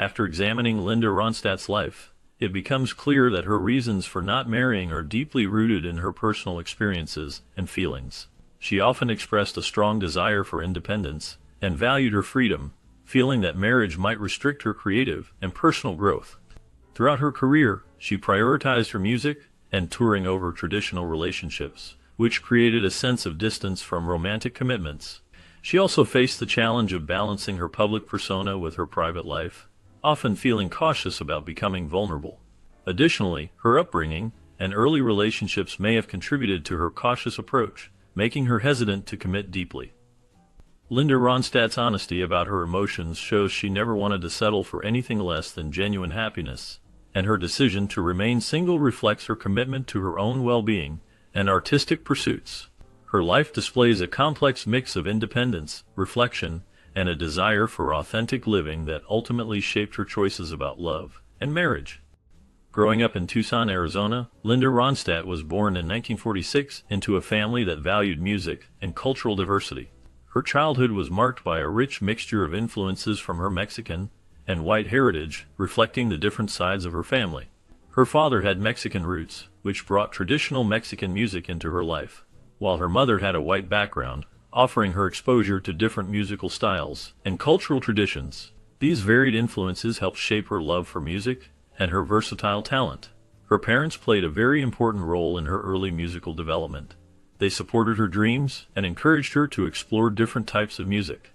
After examining Linda Ronstadts' life, it becomes clear that her reasons for not marrying are deeply rooted in her personal experiences and feelings. She often expressed a strong desire for independence and valued her freedom, feeling that marriage might restrict her creative and personal growth. Throughout her career, she prioritized her music and touring over traditional relationships, which created a sense of distance from romantic commitments. She also faced the challenge of balancing her public persona with her private life, often feeling cautious about becoming vulnerable. Additionally, her upbringing and early relationships may have contributed to her cautious approach, making her hesitant to commit deeply. Linda Ronstadts' honesty about her emotions shows she never wanted to settle for anything less than genuine happiness, and her decision to remain single reflects her commitment to her own well-being and artistic pursuits. Her life displays a complex mix of independence, reflection, and a desire for authentic living that ultimately shaped her choices about love and marriage. Growing up in Tucson, Arizona, Linda Ronstadt was born in 1946 into a family that valued music and cultural diversity. Her childhood was marked by a rich mixture of influences from her Mexican and white heritage, reflecting the different sides of her family. Her father had Mexican roots, which brought traditional Mexican music into her life, while her mother had a white background, offering her exposure to different musical styles and cultural traditions. These varied influences helped shape her love for music and her versatile talent. Her parents played a very important role in her early musical development. They supported her dreams and encouraged her to explore different types of music.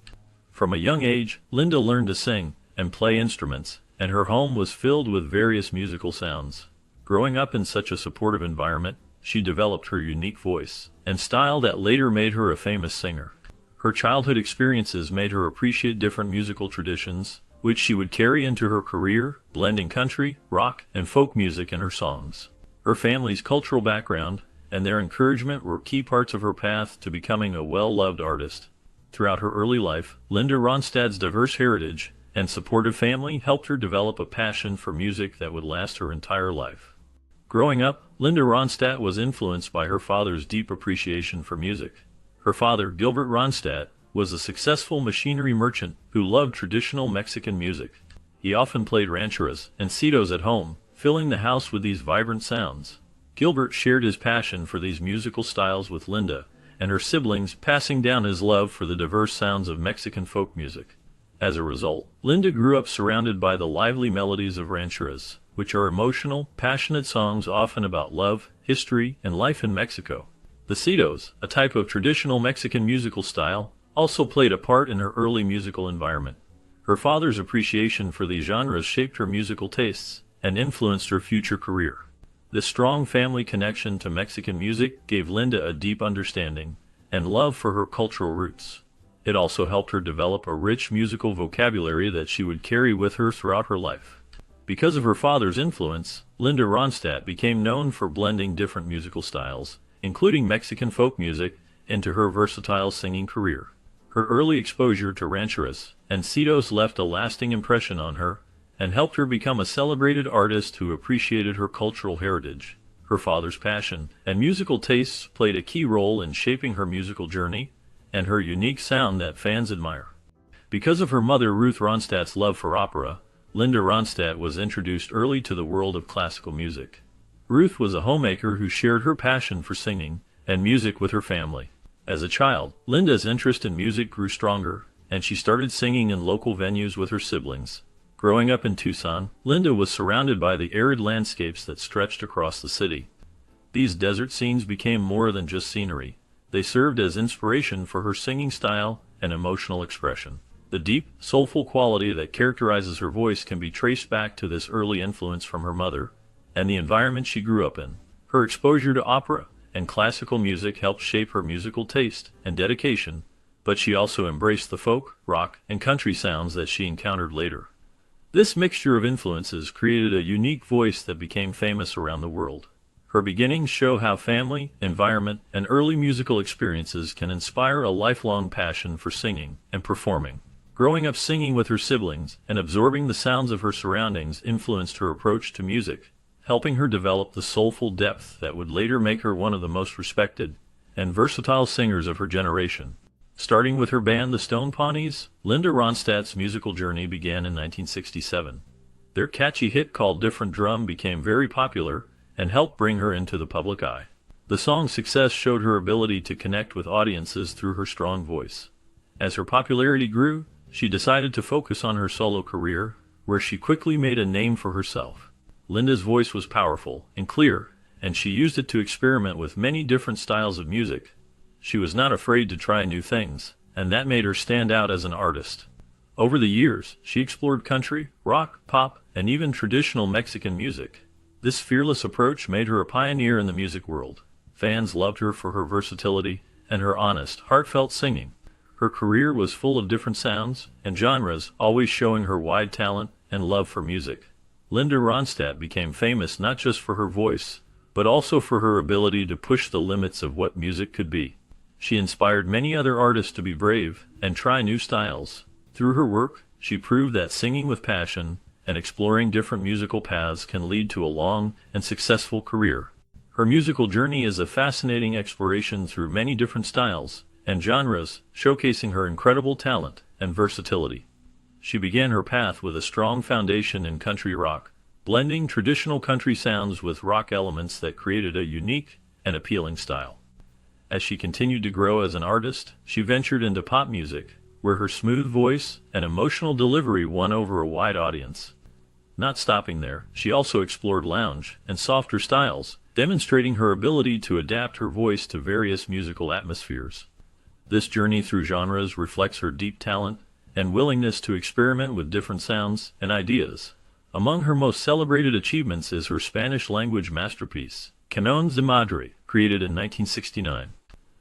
From a young age, Linda learned to sing and play instruments, and her home was filled with various musical sounds. Growing up in such a supportive environment, she developed her unique voice and style that later made her a famous singer. Her childhood experiences made her appreciate different musical traditions, which she would carry into her career, blending country, rock, and folk music in her songs. Her family's cultural background and their encouragement were key parts of her path to becoming a well-loved artist. Throughout her early life, Linda Ronstadt's diverse heritage and supportive family helped her develop a passion for music that would last her entire life. Growing up, Linda Ronstadt was influenced by her father's deep appreciation for music. Her father, Gilbert Ronstadt, was a successful machinery merchant who loved traditional Mexican music. He often played rancheras and citos at home, filling the house with these vibrant sounds. Gilbert shared his passion for these musical styles with Linda and her siblings, passing down his love for the diverse sounds of Mexican folk music. As a result, Linda grew up surrounded by the lively melodies of rancheras, which are emotional, passionate songs often about love, history, and life in Mexico. The citos, a type of traditional Mexican musical style, also played a part in her early musical environment. Her father's appreciation for these genres shaped her musical tastes and influenced her future career. This strong family connection to Mexican music gave Linda a deep understanding and love for her cultural roots. It also helped her develop a rich musical vocabulary that she would carry with her throughout her life. Because of her father's influence, Linda Ronstadt became known for blending different musical styles, including Mexican folk music, into her versatile singing career. Her early exposure to rancheras and citos left a lasting impression on her and helped her become a celebrated artist who appreciated her cultural heritage. Her father's passion and musical tastes played a key role in shaping her musical journey and her unique sound that fans admire. Because of her mother Ruth Ronstadt's love for opera, Linda Ronstadt was introduced early to the world of classical music. Ruth was a homemaker who shared her passion for singing and music with her family. As a child, Linda's interest in music grew stronger, and she started singing in local venues with her siblings. Growing up in Tucson, Linda was surrounded by the arid landscapes that stretched across the city. These desert scenes became more than just scenery. They served as inspiration for her singing style and emotional expression. The deep, soulful quality that characterizes her voice can be traced back to this early influence from her mother and the environment she grew up in. Her exposure to opera and classical music helped shape her musical taste and dedication, but she also embraced the folk, rock, and country sounds that she encountered later. This mixture of influences created a unique voice that became famous around the world. Her beginnings show how family, environment, and early musical experiences can inspire a lifelong passion for singing and performing. Growing up singing with her siblings and absorbing the sounds of her surroundings influenced her approach to music, helping her develop the soulful depth that would later make her one of the most respected and versatile singers of her generation. Starting with her band the Stone Pawnees, Linda Ronstadts' musical journey began in 1967. Their catchy hit called Different Drum became very popular and helped bring her into the public eye. The song's success showed her ability to connect with audiences through her strong voice. As her popularity grew, she decided to focus on her solo career, where she quickly made a name for herself. Linda's voice was powerful and clear, and she used it to experiment with many different styles of music. She was not afraid to try new things, and that made her stand out as an artist. Over the years, she explored country, rock, pop, and even traditional Mexican music. This fearless approach made her a pioneer in the music world. Fans loved her for her versatility and her honest, heartfelt singing. Her career was full of different sounds and genres, always showing her wide talent and love for music. Linda Ronstadt became famous not just for her voice, but also for her ability to push the limits of what music could be. She inspired many other artists to be brave and try new styles. Through her work, she proved that singing with passion and exploring different musical paths can lead to a long and successful career. Her musical journey is a fascinating exploration through many different styles and genres, showcasing her incredible talent and versatility. She began her path with a strong foundation in country rock, blending traditional country sounds with rock elements that created a unique and appealing style. As she continued to grow as an artist, she ventured into pop music, where her smooth voice and emotional delivery won over a wide audience. Not stopping there, she also explored lounge and softer styles, demonstrating her ability to adapt her voice to various musical atmospheres. This journey through genres reflects her deep talent and willingness to experiment with different sounds and ideas. Among her most celebrated achievements is her Spanish-language masterpiece, Canones de Madre, created in 1969.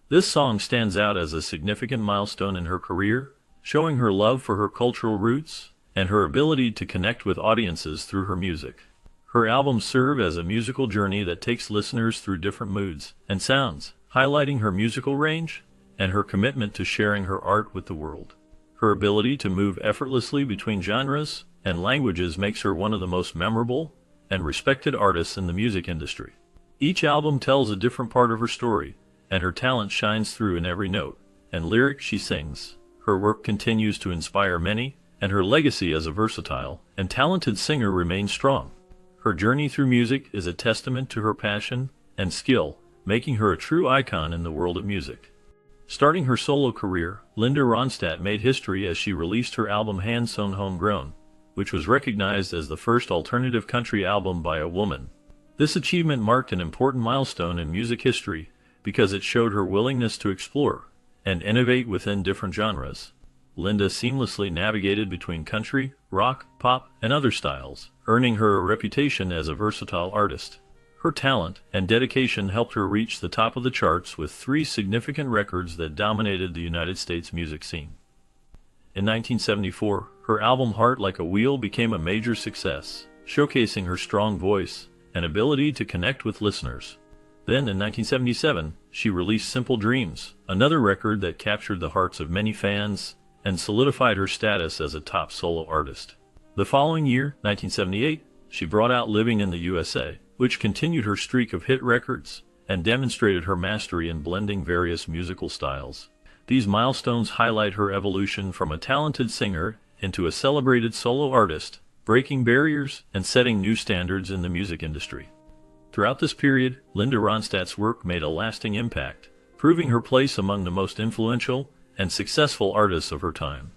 This song stands out as a significant milestone in her career, showing her love for her cultural roots and her ability to connect with audiences through her music. Her albums serve as a musical journey that takes listeners through different moods and sounds, highlighting her musical range and her commitment to sharing her art with the world. Her ability to move effortlessly between genres and languages makes her one of the most memorable and respected artists in the music industry. Each album tells a different part of her story, and her talent shines through in every note and lyric she sings. Her work continues to inspire many, and her legacy as a versatile and talented singer remains strong. Her journey through music is a testament to her passion and skill, making her a true icon in the world of music. Starting her solo career, Linda Ronstadt made history as she released her album Hand Sewn Homegrown, which was recognized as the first alternative country album by a woman. This achievement marked an important milestone in music history because it showed her willingness to explore and innovate within different genres. Linda seamlessly navigated between country, rock, pop, and other styles, earning her a reputation as a versatile artist. Her talent and dedication helped her reach the top of the charts with 3 significant records that dominated the United States music scene. In 1974, her album Heart Like a Wheel became a major success, showcasing her strong voice and ability to connect with listeners. Then, in 1977, she released Simple Dreams, another record that captured the hearts of many fans and solidified her status as a top solo artist. The following year, 1978, she brought out Living in the USA, which continued her streak of hit records and demonstrated her mastery in blending various musical styles. These milestones highlight her evolution from a talented singer into a celebrated solo artist, breaking barriers and setting new standards in the music industry. Throughout this period, Linda Ronstadt's work made a lasting impact, proving her place among the most influential and successful artists of her time.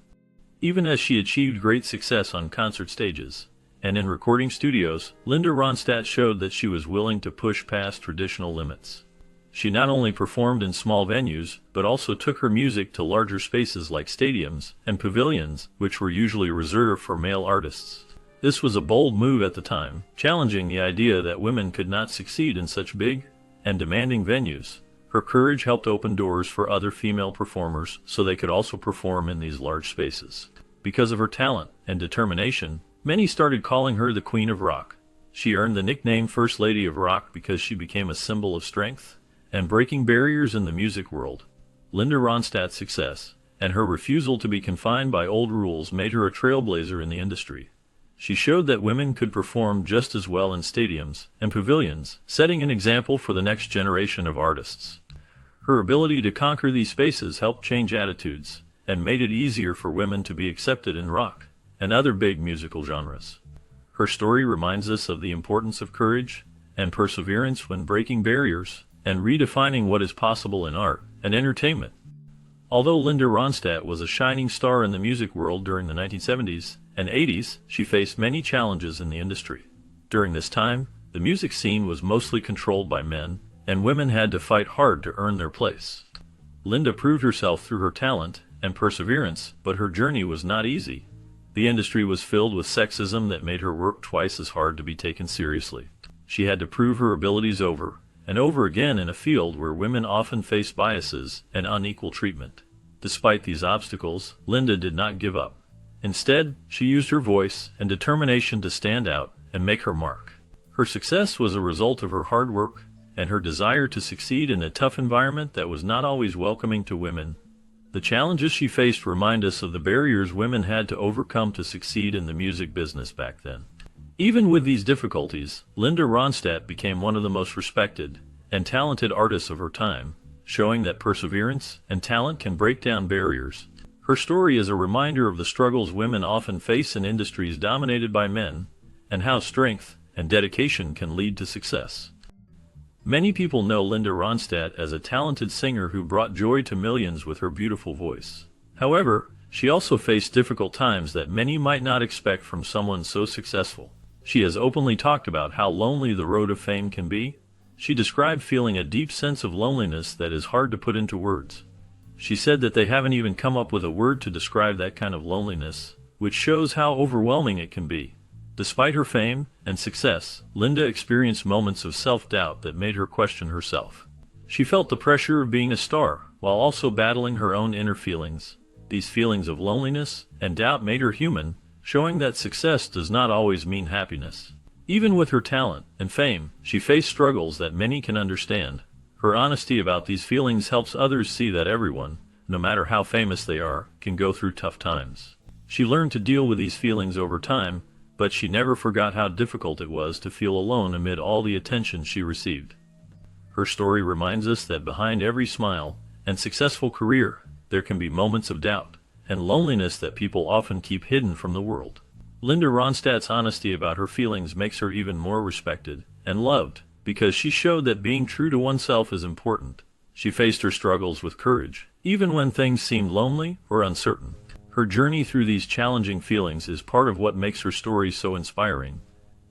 Even as she achieved great success on concert stages and in recording studios, Linda Ronstadt showed that she was willing to push past traditional limits. She not only performed in small venues, but also took her music to larger spaces like stadiums and pavilions, which were usually reserved for male artists. This was a bold move at the time, challenging the idea that women could not succeed in such big and demanding venues. Her courage helped open doors for other female performers so they could also perform in these large spaces. Because of her talent and determination, many started calling her the Queen of Rock. She earned the nickname First Lady of Rock because she became a symbol of strength and breaking barriers in the music world. Linda Ronstadt's success and her refusal to be confined by old rules made her a trailblazer in the industry. She showed that women could perform just as well in stadiums and pavilions, setting an example for the next generation of artists. Her ability to conquer these spaces helped change attitudes and made it easier for women to be accepted in rock and other big musical genres. Her story reminds us of the importance of courage and perseverance when breaking barriers and redefining what is possible in art and entertainment. Although Linda Ronstadt was a shining star in the music world during the 1970s and 80s, she faced many challenges in the industry. During this time, the music scene was mostly controlled by men, and women had to fight hard to earn their place. Linda proved herself through her talent and perseverance, but her journey was not easy. The industry was filled with sexism that made her work twice as hard to be taken seriously. She had to prove her abilities over and over again in a field where women often face biases and unequal treatment. Despite these obstacles, Linda did not give up. Instead, she used her voice and determination to stand out and make her mark. Her success was a result of her hard work and her desire to succeed in a tough environment that was not always welcoming to women. The challenges she faced remind us of the barriers women had to overcome to succeed in the music business back then. Even with these difficulties, Linda Ronstadt became one of the most respected and talented artists of her time, showing that perseverance and talent can break down barriers. Her story is a reminder of the struggles women often face in industries dominated by men, and how strength and dedication can lead to success. Many people know Linda Ronstadt as a talented singer who brought joy to millions with her beautiful voice. However, she also faced difficult times that many might not expect from someone so successful. She has openly talked about how lonely the road of fame can be. She described feeling a deep sense of loneliness that is hard to put into words. She said that they haven't even come up with a word to describe that kind of loneliness, which shows how overwhelming it can be. Despite her fame and success, Linda experienced moments of self-doubt that made her question herself. She felt the pressure of being a star, while also battling her own inner feelings. These feelings of loneliness and doubt made her human, showing that success does not always mean happiness. Even with her talent and fame, she faced struggles that many can understand. Her honesty about these feelings helps others see that everyone, no matter how famous they are, can go through tough times. She learned to deal with these feelings over time, but she never forgot how difficult it was to feel alone amid all the attention she received. Her story reminds us that behind every smile and successful career, there can be moments of doubt and loneliness that people often keep hidden from the world. Linda Ronstadt's honesty about her feelings makes her even more respected and loved, because she showed that being true to oneself is important. She faced her struggles with courage, even when things seemed lonely or uncertain. Her journey through these challenging feelings is part of what makes her story so inspiring.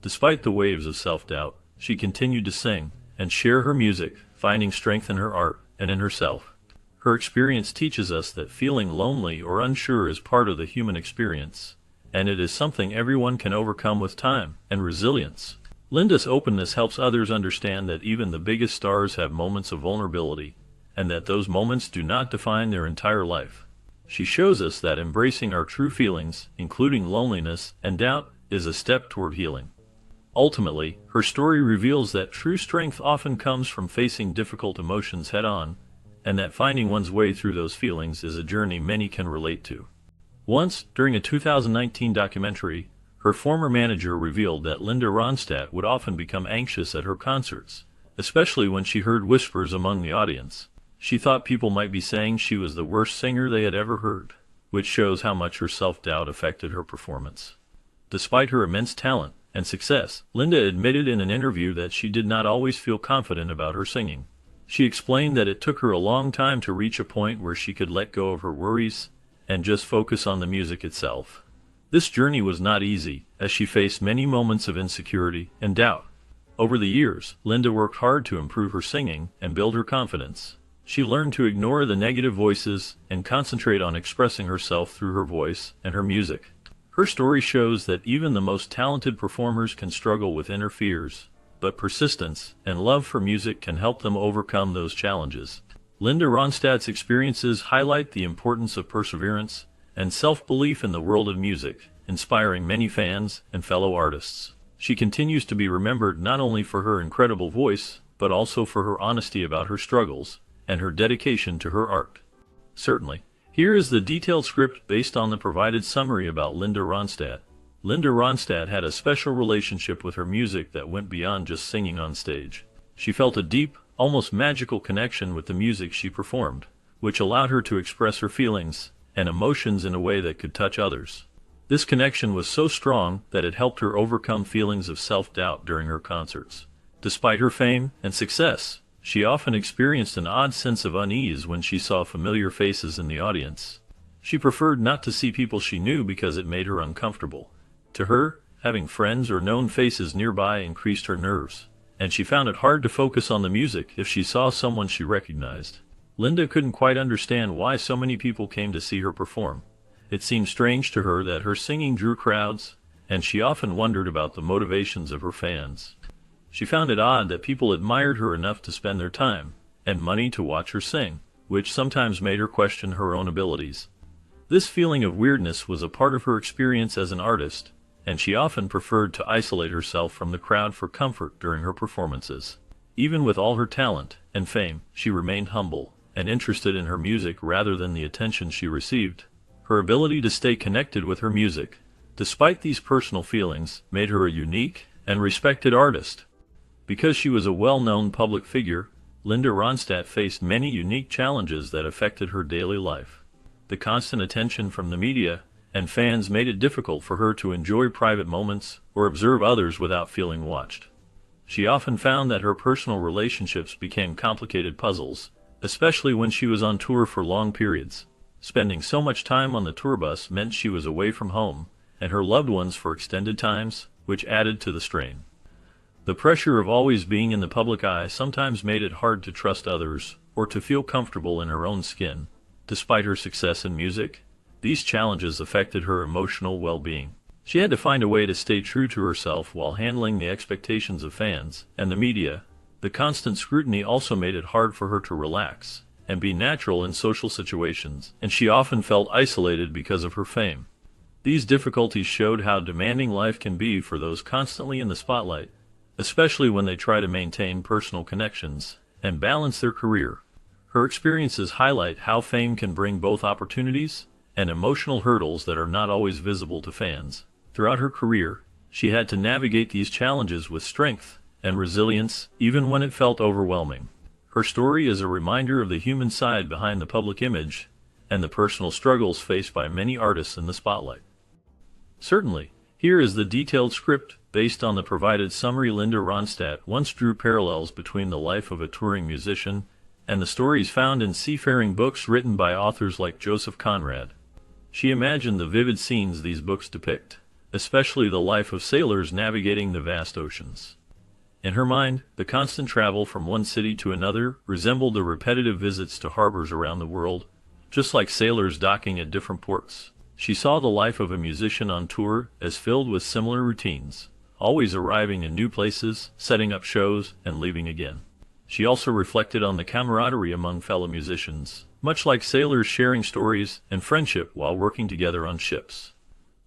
Despite the waves of self-doubt, she continued to sing and share her music, finding strength in her art and in herself. Her experience teaches us that feeling lonely or unsure is part of the human experience, and it is something everyone can overcome with time and resilience. Linda's openness helps others understand that even the biggest stars have moments of vulnerability, and that those moments do not define their entire life. She shows us that embracing our true feelings, including loneliness and doubt, is a step toward healing. Ultimately, her story reveals that true strength often comes from facing difficult emotions head-on, and that finding one's way through those feelings is a journey many can relate to. Once, during a 2019 documentary, her former manager revealed that Linda Ronstadt would often become anxious at her concerts, especially when she heard whispers among the audience. She thought people might be saying she was the worst singer they had ever heard, which shows how much her self-doubt affected her performance. Despite her immense talent and success, Linda admitted in an interview that she did not always feel confident about her singing. She explained that it took her a long time to reach a point where she could let go of her worries and just focus on the music itself. This journey was not easy, as she faced many moments of insecurity and doubt. Over the years, Linda worked hard to improve her singing and build her confidence. She learned to ignore the negative voices and concentrate on expressing herself through her voice and her music. Her story shows that even the most talented performers can struggle with inner fears, but persistence and love for music can help them overcome those challenges. Linda Ronstadt's experiences highlight the importance of perseverance and self-belief in the world of music, inspiring many fans and fellow artists. She continues to be remembered not only for her incredible voice, but also for her honesty about her struggles and her dedication to her art. Certainly, here is the detailed script based on the provided summary about Linda Ronstadt. Linda Ronstadt had a special relationship with her music that went beyond just singing on stage. She felt a deep, almost magical connection with the music she performed, which allowed her to express her feelings and emotions in a way that could touch others. This connection was so strong that it helped her overcome feelings of self-doubt during her concerts. Despite her fame and success, she often experienced an odd sense of unease when she saw familiar faces in the audience. She preferred not to see people she knew because it made her uncomfortable. To her, having friends or known faces nearby increased her nerves, and she found it hard to focus on the music if she saw someone she recognized. Linda couldn't quite understand why so many people came to see her perform. It seemed strange to her that her singing drew crowds, and she often wondered about the motivations of her fans. She found it odd that people admired her enough to spend their time and money to watch her sing, which sometimes made her question her own abilities. This feeling of weirdness was a part of her experience as an artist, and she often preferred to isolate herself from the crowd for comfort during her performances. Even with all her talent and fame, she remained humble and interested in her music rather than the attention she received. Her ability to stay connected with her music, despite these personal feelings, made her a unique and respected artist. Because she was a well-known public figure, Linda Ronstadt faced many unique challenges that affected her daily life. The constant attention from the media and fans made it difficult for her to enjoy private moments or observe others without feeling watched. She often found that her personal relationships became complicated puzzles, especially when she was on tour for long periods. Spending so much time on the tour bus meant she was away from home and her loved ones for extended times, which added to the strain. The pressure of always being in the public eye sometimes made it hard to trust others or to feel comfortable in her own skin. Despite her success in music, these challenges affected her emotional well-being. She had to find a way to stay true to herself while handling the expectations of fans and the media. The constant scrutiny also made it hard for her to relax and be natural in social situations, and she often felt isolated because of her fame. These difficulties showed how demanding life can be for those constantly in the spotlight, especially when they try to maintain personal connections and balance their career. Her experiences highlight how fame can bring both opportunities and emotional hurdles that are not always visible to fans. Throughout her career, she had to navigate these challenges with strength and resilience, even when it felt overwhelming. Her story is a reminder of the human side behind the public image and the personal struggles faced by many artists in the spotlight. Certainly, here is the detailed script based on the provided summary. Linda Ronstadt once drew parallels between the life of a touring musician and the stories found in seafaring books written by authors like Joseph Conrad. She imagined the vivid scenes these books depict, especially the life of sailors navigating the vast oceans. In her mind, the constant travel from one city to another resembled the repetitive visits to harbors around the world, just like sailors docking at different ports. She saw the life of a musician on tour as filled with similar routines, always arriving in new places, setting up shows, and leaving again. She also reflected on the camaraderie among fellow musicians, much like sailors sharing stories and friendship while working together on ships.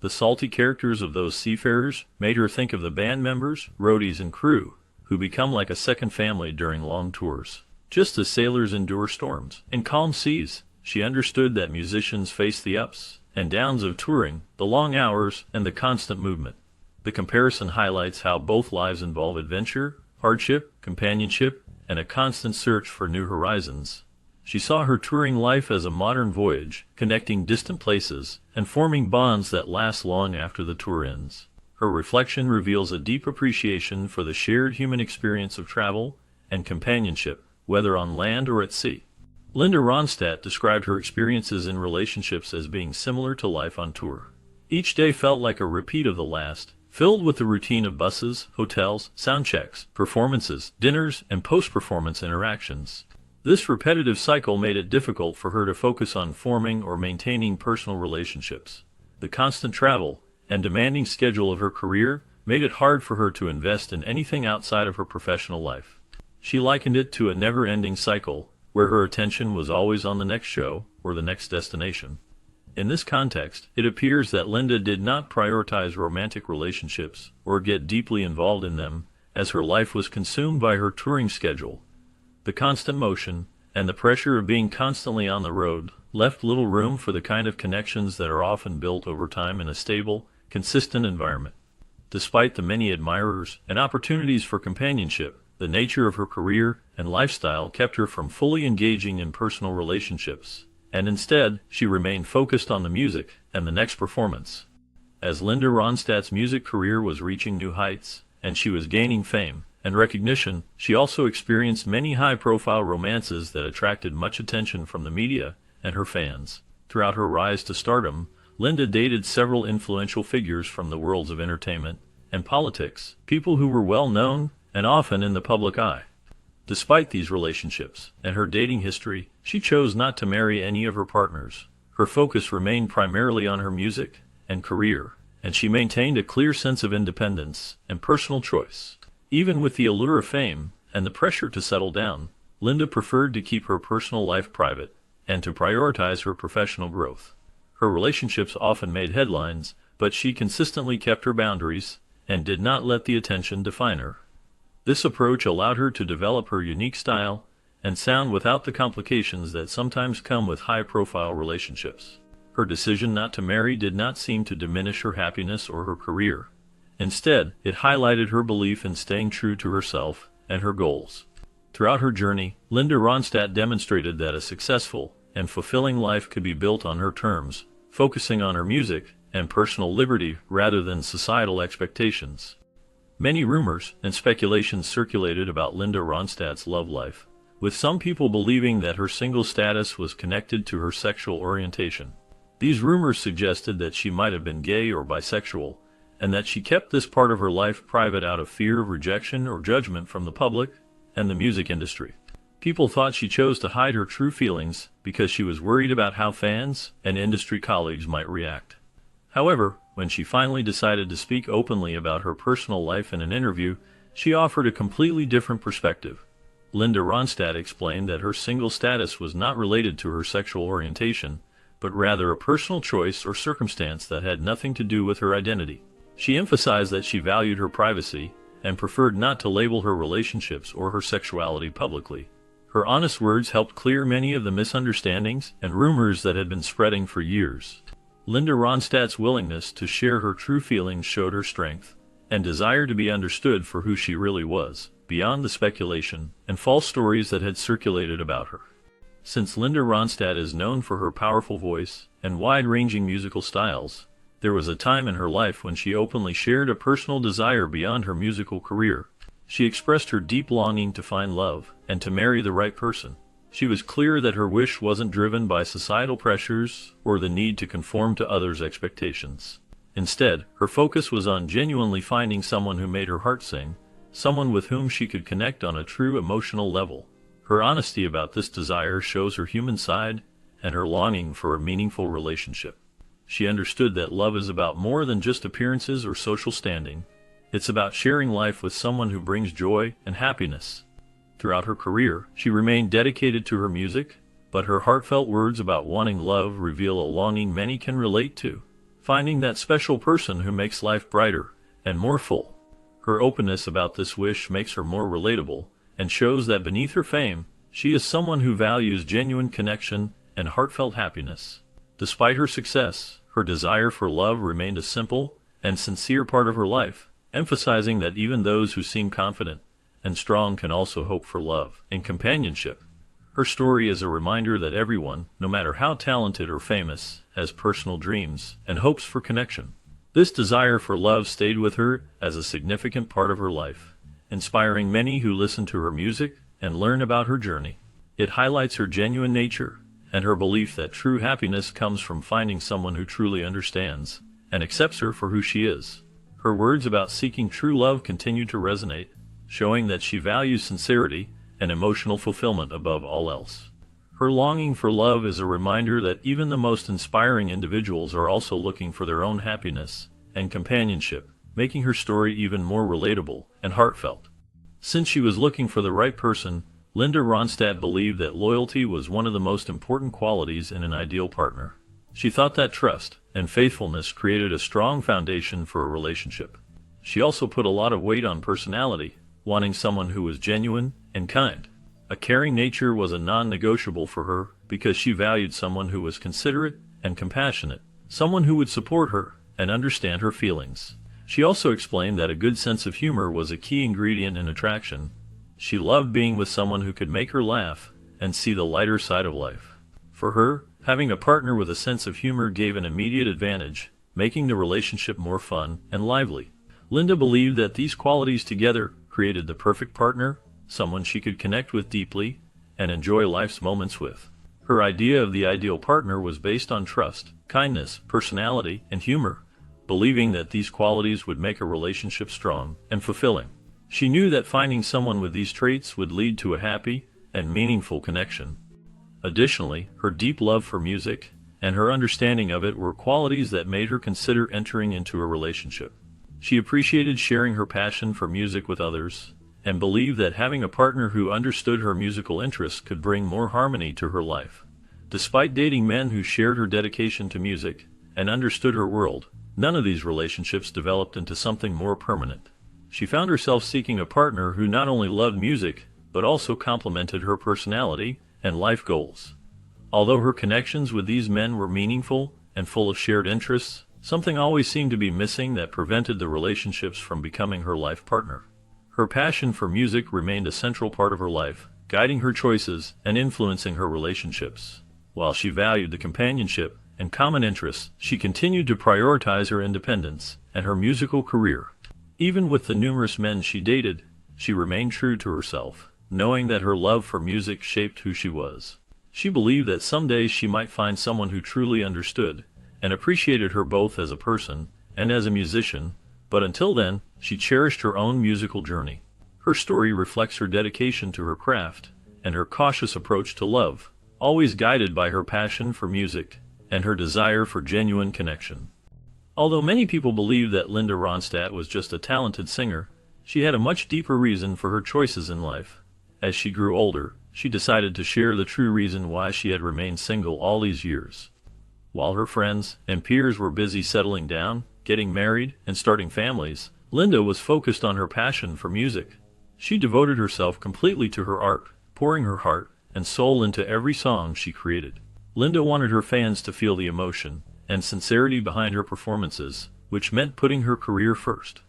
The salty characters of those seafarers made her think of the band members, roadies, and crew, who become like a second family during long tours. Just as sailors endure storms and calm seas, she understood that musicians face the ups and downs of touring, the long hours, and the constant movement. The comparison highlights how both lives involve adventure, hardship, companionship, and a constant search for new horizons. She saw her touring life as a modern voyage, connecting distant places and forming bonds that last long after the tour ends. Her reflection reveals a deep appreciation for the shared human experience of travel and companionship, whether on land or at sea. Linda Ronstadt described her experiences in relationships as being similar to life on tour. Each day felt like a repeat of the last, filled with the routine of buses, hotels, sound checks, performances, dinners, and post-performance interactions. This repetitive cycle made it difficult for her to focus on forming or maintaining personal relationships. The constant travel and demanding schedule of her career made it hard for her to invest in anything outside of her professional life. She likened it to a never-ending cycle, where her attention was always on the next show or the next destination. In this context, it appears that Linda did not prioritize romantic relationships or get deeply involved in them, as her life was consumed by her touring schedule. The constant motion and the pressure of being constantly on the road left little room for the kind of connections that are often built over time in a stable, consistent environment. Despite the many admirers and opportunities for companionship, the nature of her career and lifestyle kept her from fully engaging in personal relationships, and instead, she remained focused on the music and the next performance. As Linda Ronstadts' music career was reaching new heights, and she was gaining fame and recognition, she also experienced many high-profile romances that attracted much attention from the media and her fans. Throughout her rise to stardom, Linda dated several influential figures from the worlds of entertainment and politics, people who were well-known and often in the public eye. Despite these relationships and her dating history, she chose not to marry any of her partners. Her focus remained primarily on her music and career, and she maintained a clear sense of independence and personal choice. Even with the allure of fame and the pressure to settle down, Linda preferred to keep her personal life private and to prioritize her professional growth. Her relationships often made headlines, but she consistently kept her boundaries and did not let the attention define her. This approach allowed her to develop her unique style and sound without the complications that sometimes come with high-profile relationships. Her decision not to marry did not seem to diminish her happiness or her career. Instead, it highlighted her belief in staying true to herself and her goals. Throughout her journey, Linda Ronstadt demonstrated that a successful and fulfilling life could be built on her terms, focusing on her music and personal liberty rather than societal expectations. Many rumors and speculations circulated about Linda Ronstadt's love life, with some people believing that her single status was connected to her sexual orientation. These rumors suggested that she might have been gay or bisexual, and that she kept this part of her life private out of fear of rejection or judgment from the public and the music industry. People thought she chose to hide her true feelings because she was worried about how fans and industry colleagues might react. However, when she finally decided to speak openly about her personal life in an interview, she offered a completely different perspective. Linda Ronstadt explained that her single status was not related to her sexual orientation, but rather a personal choice or circumstance that had nothing to do with her identity. She emphasized that she valued her privacy and preferred not to label her relationships or her sexuality publicly. Her honest words helped clear many of the misunderstandings and rumors that had been spreading for years. Linda Ronstadt's willingness to share her true feelings showed her strength and desire to be understood for who she really was, beyond the speculation and false stories that had circulated about her. Since Linda Ronstadt is known for her powerful voice and wide-ranging musical styles, there was a time in her life when she openly shared a personal desire beyond her musical career. She expressed her deep longing to find love and to marry the right person. She was clear that her wish wasn't driven by societal pressures or the need to conform to others' expectations. Instead, her focus was on genuinely finding someone who made her heart sing, someone with whom she could connect on a true emotional level. Her honesty about this desire shows her human side and her longing for a meaningful relationship. She understood that love is about more than just appearances or social standing. It's about sharing life with someone who brings joy and happiness. Throughout her career, she remained dedicated to her music, but her heartfelt words about wanting love reveal a longing many can relate to, finding that special person who makes life brighter and more full. Her openness about this wish makes her more relatable and shows that beneath her fame, she is someone who values genuine connection and heartfelt happiness. Despite her success, her desire for love remained a simple and sincere part of her life, emphasizing that even those who seem confident and strong can also hope for love and companionship. Her story is a reminder that everyone, no matter how talented or famous, has personal dreams and hopes for connection. This desire for love stayed with her as a significant part of her life, inspiring many who listen to her music and learn about her journey. It highlights her genuine nature and her belief that true happiness comes from finding someone who truly understands and accepts her for who she is. Her words about seeking true love continue to resonate, showing that she values sincerity and emotional fulfillment above all else. Her longing for love is a reminder that even the most inspiring individuals are also looking for their own happiness and companionship, making her story even more relatable and heartfelt. Since she was looking for the right person, Linda Ronstadt believed that loyalty was one of the most important qualities in an ideal partner. She thought that trust and faithfulness created a strong foundation for a relationship. She also put a lot of weight on personality, wanting someone who was genuine and kind. A caring nature was a non-negotiable for her because she valued someone who was considerate and compassionate, someone who would support her and understand her feelings. She also explained that a good sense of humor was a key ingredient in attraction, She loved being with someone who could make her laugh and see the lighter side of life. For her, having a partner with a sense of humor gave an immediate advantage, making the relationship more fun and lively. Linda believed that these qualities together created the perfect partner, someone she could connect with deeply and enjoy life's moments with. Her idea of the ideal partner was based on trust, kindness, personality, and humor, believing that these qualities would make a relationship strong and fulfilling. She knew that finding someone with these traits would lead to a happy and meaningful connection. Additionally, her deep love for music and her understanding of it were qualities that made her consider entering into a relationship. She appreciated sharing her passion for music with others and believed that having a partner who understood her musical interests could bring more harmony to her life. Despite dating men who shared her dedication to music and understood her world, none of these relationships developed into something more permanent. She found herself seeking a partner who not only loved music, but also complemented her personality and life goals. Although her connections with these men were meaningful and full of shared interests, something always seemed to be missing that prevented the relationships from becoming her life partner. Her passion for music remained a central part of her life, guiding her choices and influencing her relationships. While she valued the companionship and common interests, she continued to prioritize her independence and her musical career. Even with the numerous men she dated, she remained true to herself, knowing that her love for music shaped who she was. She believed that someday she might find someone who truly understood and appreciated her both as a person and as a musician, but until then, she cherished her own musical journey. Her story reflects her dedication to her craft and her cautious approach to love, always guided by her passion for music and her desire for genuine connection. Although many people believe that Linda Ronstadt was just a talented singer, she had a much deeper reason for her choices in life. As she grew older, she decided to share the true reason why she had remained single all these years. While her friends and peers were busy settling down, getting married, and starting families, Linda was focused on her passion for music. She devoted herself completely to her art, pouring her heart and soul into every song she created. Linda wanted her fans to feel the emotion and sincerity behind her performances, which meant putting her career first.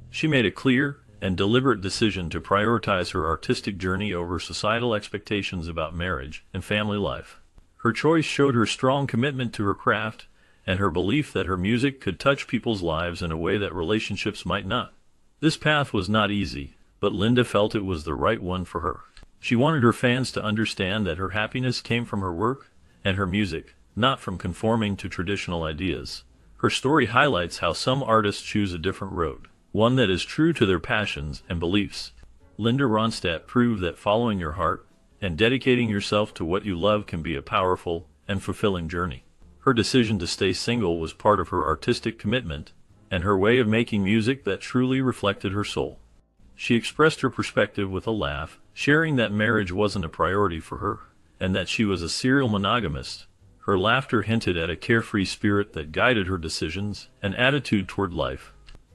She made a clear and deliberate decision to prioritize her artistic journey over societal expectations about marriage and family life. Her choice showed her strong commitment to her craft and her belief that her music could touch people's lives in a way that relationships might not. This path was not easy, but Linda felt it was the right one for her. She wanted her fans to understand that her happiness came from her work and her music, not from conforming to traditional ideas. Her story highlights how some artists choose a different road, one that is true to their passions and beliefs. Linda Ronstadt proved that following your heart and dedicating yourself to what you love can be a powerful and fulfilling journey. Her decision to stay single was part of her artistic commitment and her way of making music that truly reflected her soul. She expressed her perspective with a laugh, sharing that marriage wasn't a priority for her and that she was a serial monogamist. Her laughter hinted at a carefree spirit that guided her decisions and attitude toward life.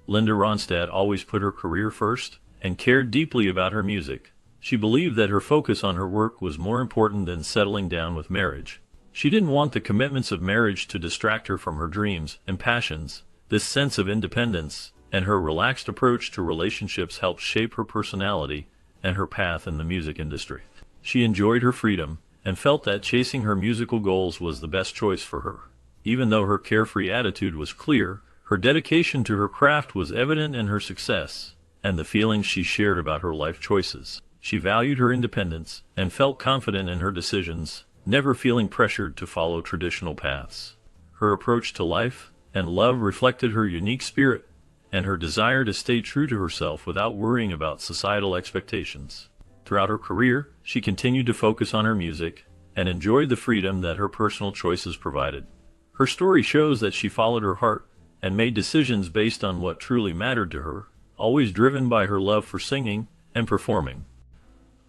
Linda Ronstadt always put her career first and cared deeply about her music. She believed that her focus on her work was more important than settling down with marriage. She didn't want the commitments of marriage to distract her from her dreams and passions. This sense of independence and her relaxed approach to relationships helped shape her personality and her path in the music industry. She enjoyed her freedom and felt that chasing her musical goals was the best choice for her. Even though her carefree attitude was clear, her dedication to her craft was evident in her success and the feelings she shared about her life choices. She valued her independence and felt confident in her decisions, never feeling pressured to follow traditional paths. Her approach to life and love reflected her unique spirit and her desire to stay true to herself without worrying about societal expectations. Throughout her career, she continued to focus on her music and enjoyed the freedom that her personal choices provided. Her story shows that she followed her heart and made decisions based on what truly mattered to her, always driven by her love for singing and performing.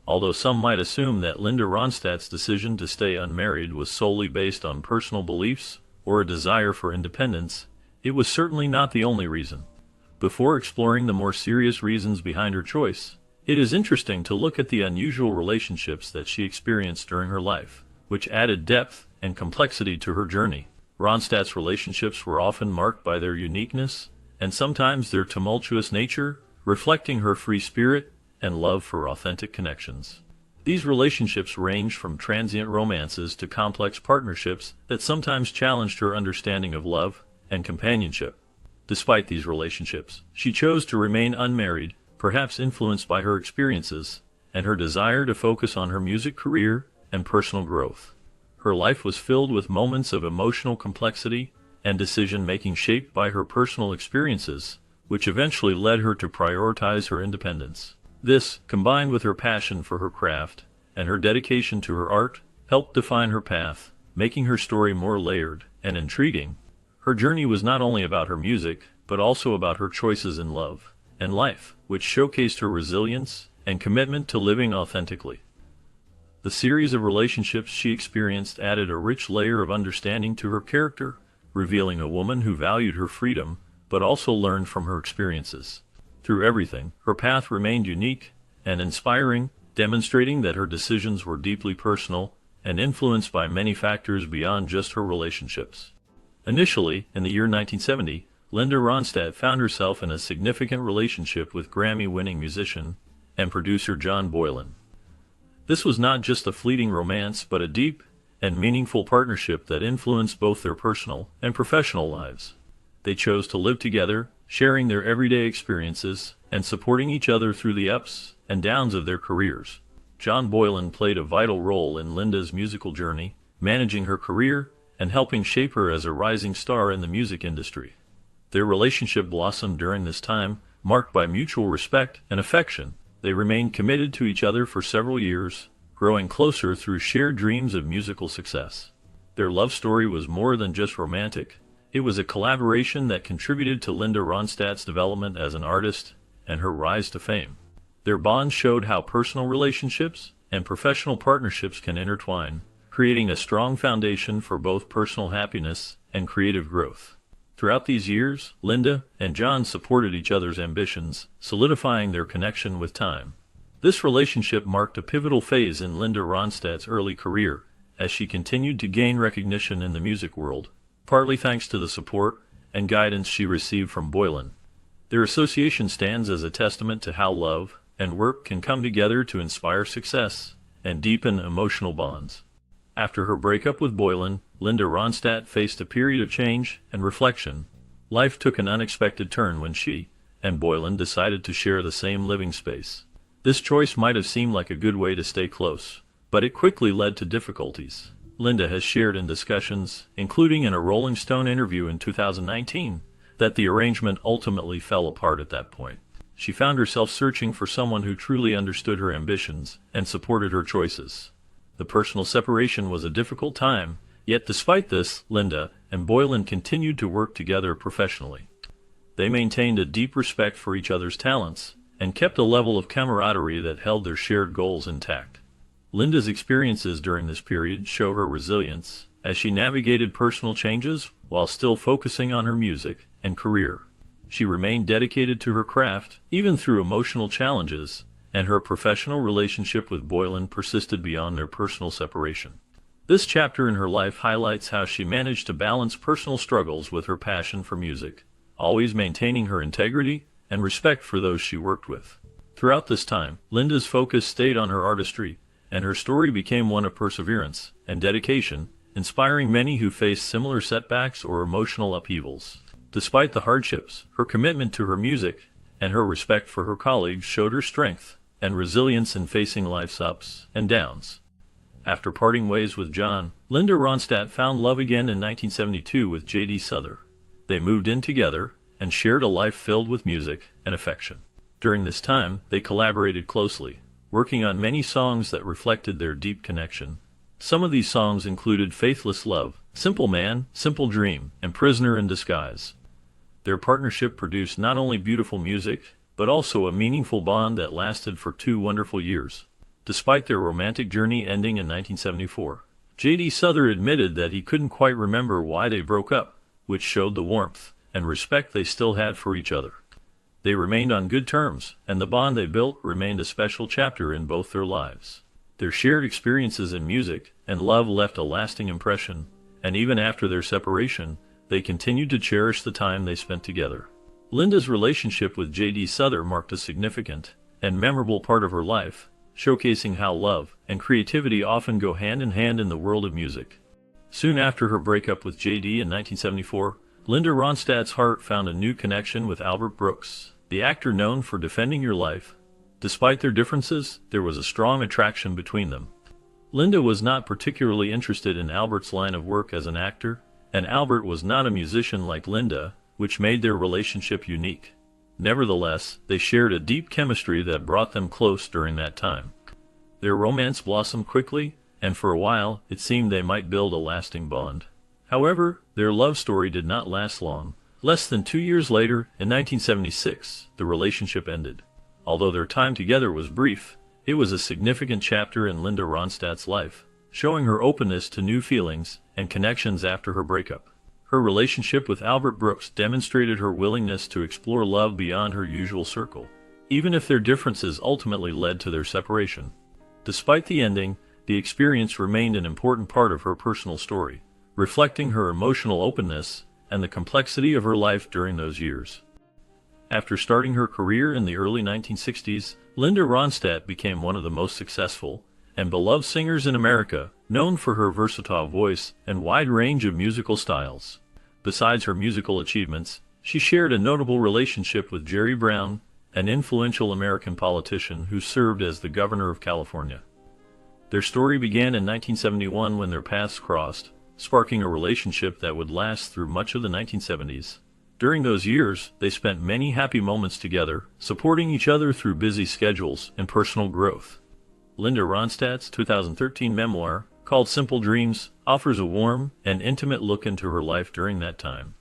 Although some might assume that Linda Ronstadt's decision to stay unmarried was solely based on personal beliefs or a desire for independence, it was certainly not the only reason. Before exploring the more serious reasons behind her choice, it is interesting to look at the unusual relationships that she experienced during her life, which added depth and complexity to her journey. Ronstadt's relationships were often marked by their uniqueness and sometimes their tumultuous nature, reflecting her free spirit and love for authentic connections. These relationships ranged from transient romances to complex partnerships that sometimes challenged her understanding of love and companionship. Despite these relationships, she chose to remain unmarried, perhaps influenced by her experiences and her desire to focus on her music career and personal growth. Her life was filled with moments of emotional complexity and decision-making shaped by her personal experiences, which eventually led her to prioritize her independence. This, combined with her passion for her craft and her dedication to her art, helped define her path, making her story more layered and intriguing. Her journey was not only about her music, but also about her choices in love and life, which showcased her resilience and commitment to living authentically. The series of relationships she experienced added a rich layer of understanding to her character, revealing a woman who valued her freedom, but also learned from her experiences. Through everything, her path remained unique and inspiring, demonstrating that her decisions were deeply personal and influenced by many factors beyond just her relationships. Initially, in the year 1970, Linda Ronstadt found herself in a significant relationship with Grammy-winning musician and producer John Boylan. This was not just a fleeting romance, but a deep and meaningful partnership that influenced both their personal and professional lives. They chose to live together, sharing their everyday experiences and supporting each other through the ups and downs of their careers. John Boylan played a vital role in Linda's musical journey, managing her career and helping shape her as a rising star in the music industry. Their relationship blossomed during this time, marked by mutual respect and affection. They remained committed to each other for several years, growing closer through shared dreams of musical success. Their love story was more than just romantic. It was a collaboration that contributed to Linda Ronstadt's development as an artist and her rise to fame. Their bond showed how personal relationships and professional partnerships can intertwine, creating a strong foundation for both personal happiness and creative growth. Throughout these years, Linda and John supported each other's ambitions, solidifying their connection with time. This relationship marked a pivotal phase in Linda Ronstadt's early career, as she continued to gain recognition in the music world, partly thanks to the support and guidance she received from Boylan. Their association stands as a testament to how love and work can come together to inspire success and deepen emotional bonds. After her breakup with Boylan, Linda Ronstadt faced a period of change and reflection. Life took an unexpected turn when she and Boylan decided to share the same living space. This choice might have seemed like a good way to stay close, but it quickly led to difficulties. Linda has shared in discussions, including in a Rolling Stone interview in 2019, that the arrangement ultimately fell apart at that point. She found herself searching for someone who truly understood her ambitions and supported her choices. The personal separation was a difficult time, yet despite this, Linda and Boylan continued to work together professionally. They maintained a deep respect for each other's talents and kept a level of camaraderie that held their shared goals intact. Linda's experiences during this period show her resilience as she navigated personal changes while still focusing on her music and career. She remained dedicated to her craft, even through emotional challenges, and her professional relationship with Boylan persisted beyond their personal separation. This chapter in her life highlights how she managed to balance personal struggles with her passion for music, always maintaining her integrity and respect for those she worked with. Throughout this time, Linda's focus stayed on her artistry, and her story became one of perseverance and dedication, inspiring many who faced similar setbacks or emotional upheavals. Despite the hardships, her commitment to her music and her respect for her colleagues showed her strength and resilience in facing life's ups and downs. After parting ways with John, Linda Ronstadt found love again in 1972 with J.D. Souther. They moved in together and shared a life filled with music and affection. During this time, they collaborated closely, working on many songs that reflected their deep connection. Some of these songs included Faithless Love, Simple Man, Simple Dream, and Prisoner in Disguise. Their partnership produced not only beautiful music, but also a meaningful bond that lasted for 2 wonderful years. Despite their romantic journey ending in 1974, J.D. Souther admitted that he couldn't quite remember why they broke up, which showed the warmth and respect they still had for each other. They remained on good terms, and the bond they built remained a special chapter in both their lives. Their shared experiences in music and love left a lasting impression, and even after their separation, they continued to cherish the time they spent together. Linda's relationship with J.D. Souther marked a significant and memorable part of her life, showcasing how love and creativity often go hand in hand in the world of music. Soon after her breakup with JD in 1974, Linda Ronstadt's heart found a new connection with Albert Brooks, the actor known for Defending Your Life. Despite their differences, there was a strong attraction between them. Linda was not particularly interested in Albert's line of work as an actor, and Albert was not a musician like Linda, which made their relationship unique. Nevertheless, they shared a deep chemistry that brought them close during that time. Their romance blossomed quickly, and for a while, it seemed they might build a lasting bond. However, their love story did not last long. Less than 2 years later, in 1976, the relationship ended. Although their time together was brief, it was a significant chapter in Linda Ronstadt's life, showing her openness to new feelings and connections after her breakup. Her relationship with Albert Brooks demonstrated her willingness to explore love beyond her usual circle, even if their differences ultimately led to their separation. Despite the ending, the experience remained an important part of her personal story, reflecting her emotional openness and the complexity of her life during those years. After starting her career in the early 1960s, Linda Ronstadt became one of the most successful and beloved singers in America, known for her versatile voice and wide range of musical styles. Besides her musical achievements, she shared a notable relationship with Jerry Brown, an influential American politician who served as the governor of California. Their story began in 1971 when their paths crossed, sparking a relationship that would last through much of the 1970s. During those years, they spent many happy moments together, supporting each other through busy schedules and personal growth. Linda Ronstadt's 2013 memoir, called Simple Dreams, offers a warm and intimate look into her life during that time.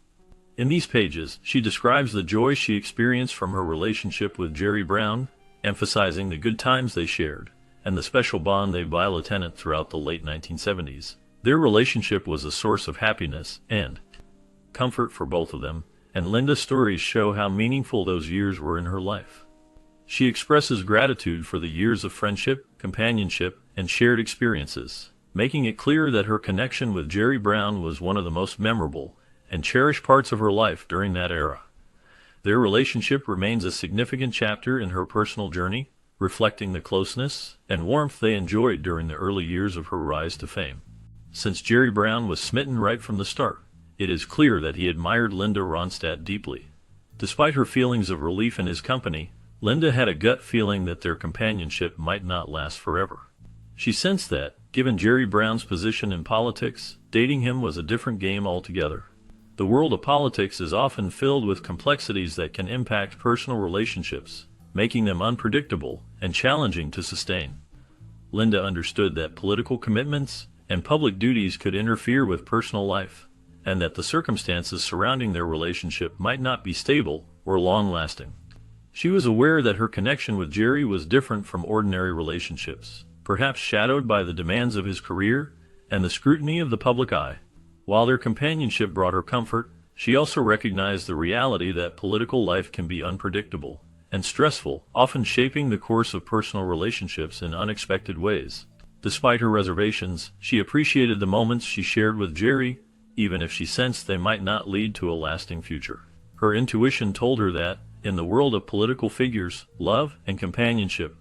In these pages, she describes the joy she experienced from her relationship with Jerry Brown, emphasizing the good times they shared, and the special bond they violated throughout the late 1970s. Their relationship was a source of happiness and comfort for both of them, and Linda's stories show how meaningful those years were in her life. She expresses gratitude for the years of friendship, companionship, and shared experiences, making it clear that her connection with Jerry Brown was one of the most memorable and cherished parts of her life during that era. Their relationship remains a significant chapter in her personal journey, reflecting the closeness and warmth they enjoyed during the early years of her rise to fame. Since Jerry Brown was smitten right from the start, it is clear that he admired Linda Ronstadt deeply. Despite her feelings of relief in his company, Linda had a gut feeling that their companionship might not last forever. She sensed that, given Jerry Brown's position in politics, dating him was a different game altogether. The world of politics is often filled with complexities that can impact personal relationships, making them unpredictable and challenging to sustain. Linda understood that political commitments and public duties could interfere with personal life, and that the circumstances surrounding their relationship might not be stable or long-lasting. She was aware that her connection with Jerry was different from ordinary relationships, perhaps shadowed by the demands of his career and the scrutiny of the public eye. While their companionship brought her comfort, she also recognized the reality that political life can be unpredictable and stressful, often shaping the course of personal relationships in unexpected ways. Despite her reservations, she appreciated the moments she shared with Jerry, even if she sensed they might not lead to a lasting future. Her intuition told her that, in the world of political figures, love and companionship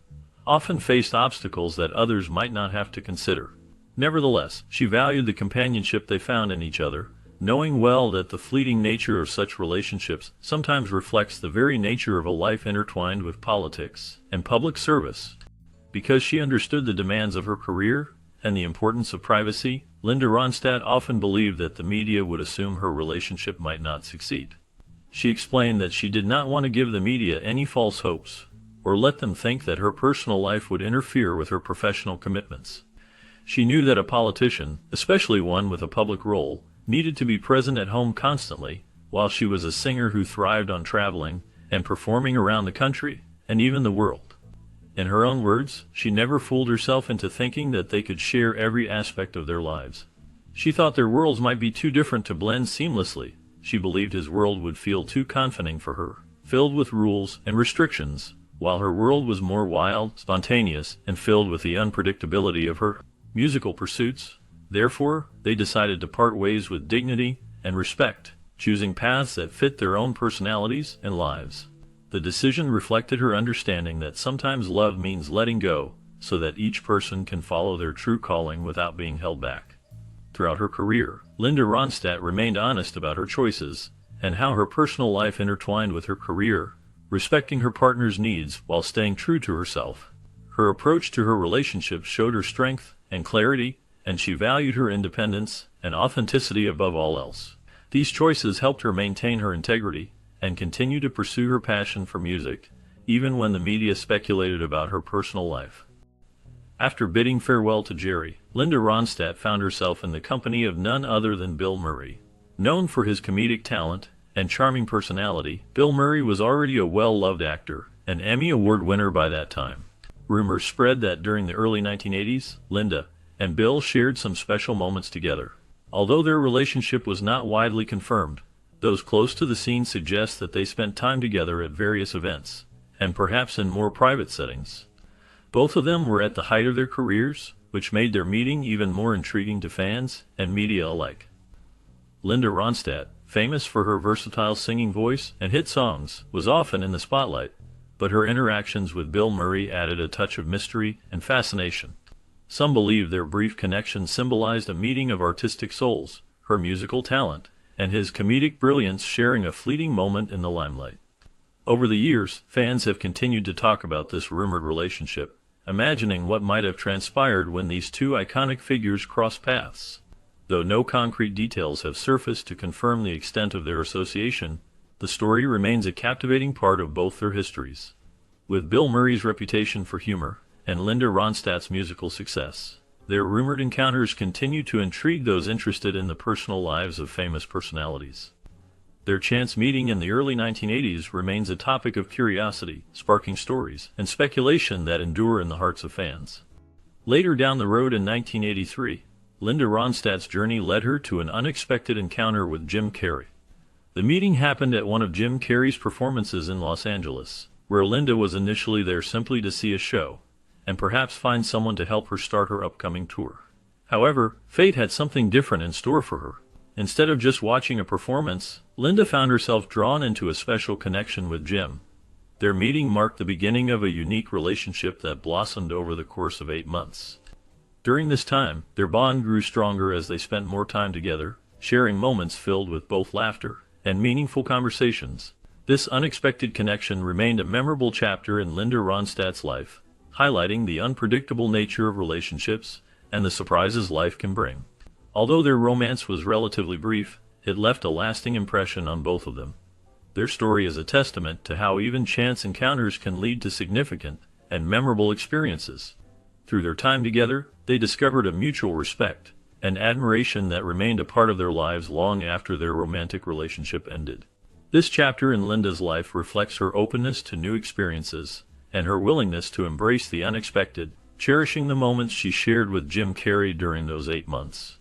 often faced obstacles that others might not have to consider. Nevertheless, she valued the companionship they found in each other, knowing well that the fleeting nature of such relationships sometimes reflects the very nature of a life intertwined with politics and public service. Because she understood the demands of her career and the importance of privacy, Linda Ronstadt often believed that the media would assume her relationship might not succeed. She explained that she did not want to give the media any false hopes, or let them think that her personal life would interfere with her professional commitments. She knew that a politician, especially one with a public role, needed to be present at home constantly, while she was a singer who thrived on traveling and performing around the country and even the world. In her own words, she never fooled herself into thinking that they could share every aspect of their lives. She thought their worlds might be too different to blend seamlessly. She believed his world would feel too confining for her, filled with rules and restrictions, while her world was more wild, spontaneous, and filled with the unpredictability of her musical pursuits. Therefore, they decided to part ways with dignity and respect, choosing paths that fit their own personalities and lives. The decision reflected her understanding that sometimes love means letting go, so that each person can follow their true calling without being held back. Throughout her career, Linda Ronstadt remained honest about her choices and how her personal life intertwined with her career, respecting her partner's needs while staying true to herself. Her approach to her relationships showed her strength and clarity, and she valued her independence and authenticity above all else. These choices helped her maintain her integrity and continue to pursue her passion for music, even when the media speculated about her personal life. After bidding farewell to Jerry, Linda Ronstadt found herself in the company of none other than Bill Murray. Known for his comedic talent and charming personality, Bill Murray was already a well-loved actor, an Emmy Award winner by that time. Rumors spread that during the early 1980s, Linda and Bill shared some special moments together. Although their relationship was not widely confirmed, those close to the scene suggest that they spent time together at various events, and perhaps in more private settings. Both of them were at the height of their careers, which made their meeting even more intriguing to fans and media alike. Linda Ronstadt, famous for her versatile singing voice and hit songs, was often in the spotlight, but her interactions with Bill Murray added a touch of mystery and fascination. Some believe their brief connection symbolized a meeting of artistic souls, her musical talent, and his comedic brilliance sharing a fleeting moment in the limelight. Over the years, fans have continued to talk about this rumored relationship, imagining what might have transpired when these two iconic figures crossed paths. Though no concrete details have surfaced to confirm the extent of their association, the story remains a captivating part of both their histories. With Bill Murray's reputation for humor and Linda Ronstadt's musical success, their rumored encounters continue to intrigue those interested in the personal lives of famous personalities. Their chance meeting in the early 1980s remains a topic of curiosity, sparking stories and speculation that endure in the hearts of fans. Later down the road in 1983, Linda Ronstadt's journey led her to an unexpected encounter with Jim Carrey. The meeting happened at one of Jim Carrey's performances in Los Angeles, where Linda was initially there simply to see a show, and perhaps find someone to help her start her upcoming tour. However, fate had something different in store for her. Instead of just watching a performance, Linda found herself drawn into a special connection with Jim. Their meeting marked the beginning of a unique relationship that blossomed over the course of 8 months. During this time, their bond grew stronger as they spent more time together, sharing moments filled with both laughter and meaningful conversations. This unexpected connection remained a memorable chapter in Linda Ronstadt's life, highlighting the unpredictable nature of relationships and the surprises life can bring. Although their romance was relatively brief, it left a lasting impression on both of them. Their story is a testament to how even chance encounters can lead to significant and memorable experiences. Through their time together, they discovered a mutual respect and admiration that remained a part of their lives long after their romantic relationship ended. This chapter in Linda's life reflects her openness to new experiences and her willingness to embrace the unexpected, cherishing the moments she shared with Jim Carrey during those 8 months.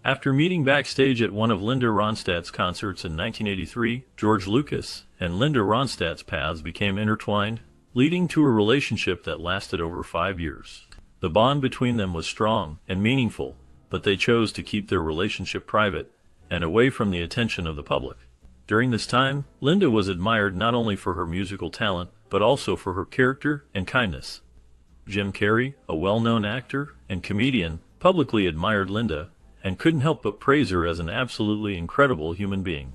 After meeting backstage at one of Linda Ronstadt's concerts in 1983, George Lucas and Linda Ronstadt's paths became intertwined, leading to a relationship that lasted over 5 years. The bond between them was strong and meaningful, but they chose to keep their relationship private and away from the attention of the public. During this time, Linda was admired not only for her musical talent, but also for her character and kindness. Jim Carrey, a well-known actor and comedian, publicly admired Linda and couldn't help but praise her as an absolutely incredible human being.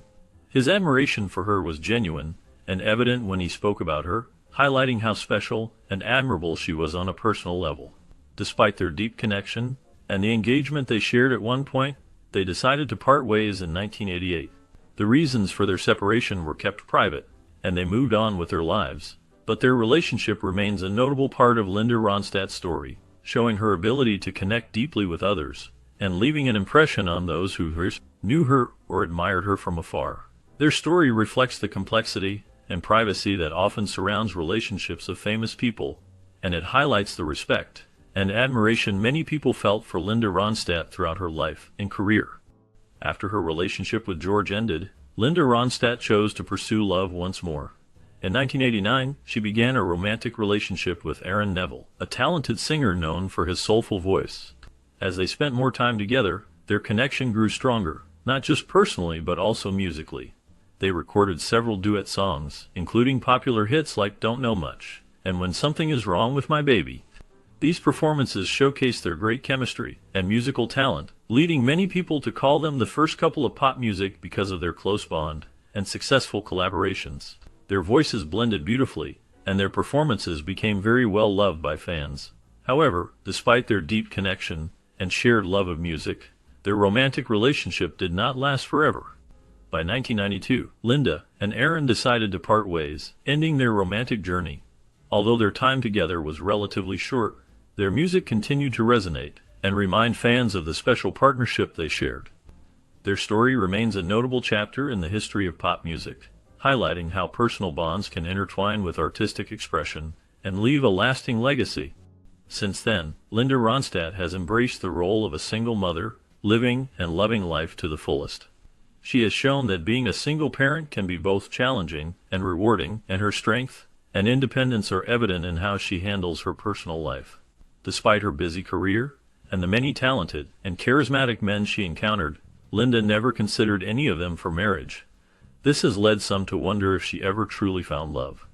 His admiration for her was genuine and evident when he spoke about her, highlighting how special and admirable she was on a personal level. Despite their deep connection and the engagement they shared at one point, they decided to part ways in 1988. The reasons for their separation were kept private, and they moved on with their lives, but their relationship remains a notable part of Linda Ronstadt's story, showing her ability to connect deeply with others and leaving an impression on those who first knew her or admired her from afar. Their story reflects the complexity and privacy that often surrounds relationships of famous people, and it highlights the respect and admiration many people felt for Linda Ronstadt throughout her life and career. After her relationship with George ended, Linda Ronstadt chose to pursue love once more. In 1989, she began a romantic relationship with Aaron Neville, a talented singer known for his soulful voice. As they spent more time together, their connection grew stronger, not just personally but also musically. They recorded several duet songs, including popular hits like Don't Know Much and When Something Is Wrong with My Baby. These performances showcased their great chemistry and musical talent, leading many people to call them the first couple of pop music because of their close bond and successful collaborations. Their voices blended beautifully, and their performances became very well loved by fans. However, despite their deep connection and shared love of music, their romantic relationship did not last forever. By 1992, Linda and Aaron decided to part ways, ending their romantic journey. Although their time together was relatively short, their music continued to resonate and remind fans of the special partnership they shared. Their story remains a notable chapter in the history of pop music, highlighting how personal bonds can intertwine with artistic expression and leave a lasting legacy. Since then, Linda Ronstadt has embraced the role of a single mother, living and loving life to the fullest. She has shown that being a single parent can be both challenging and rewarding, and her strength and independence are evident in how she handles her personal life. Despite her busy career and the many talented and charismatic men she encountered, Linda never considered any of them for marriage. This has led some to wonder if she ever truly found love.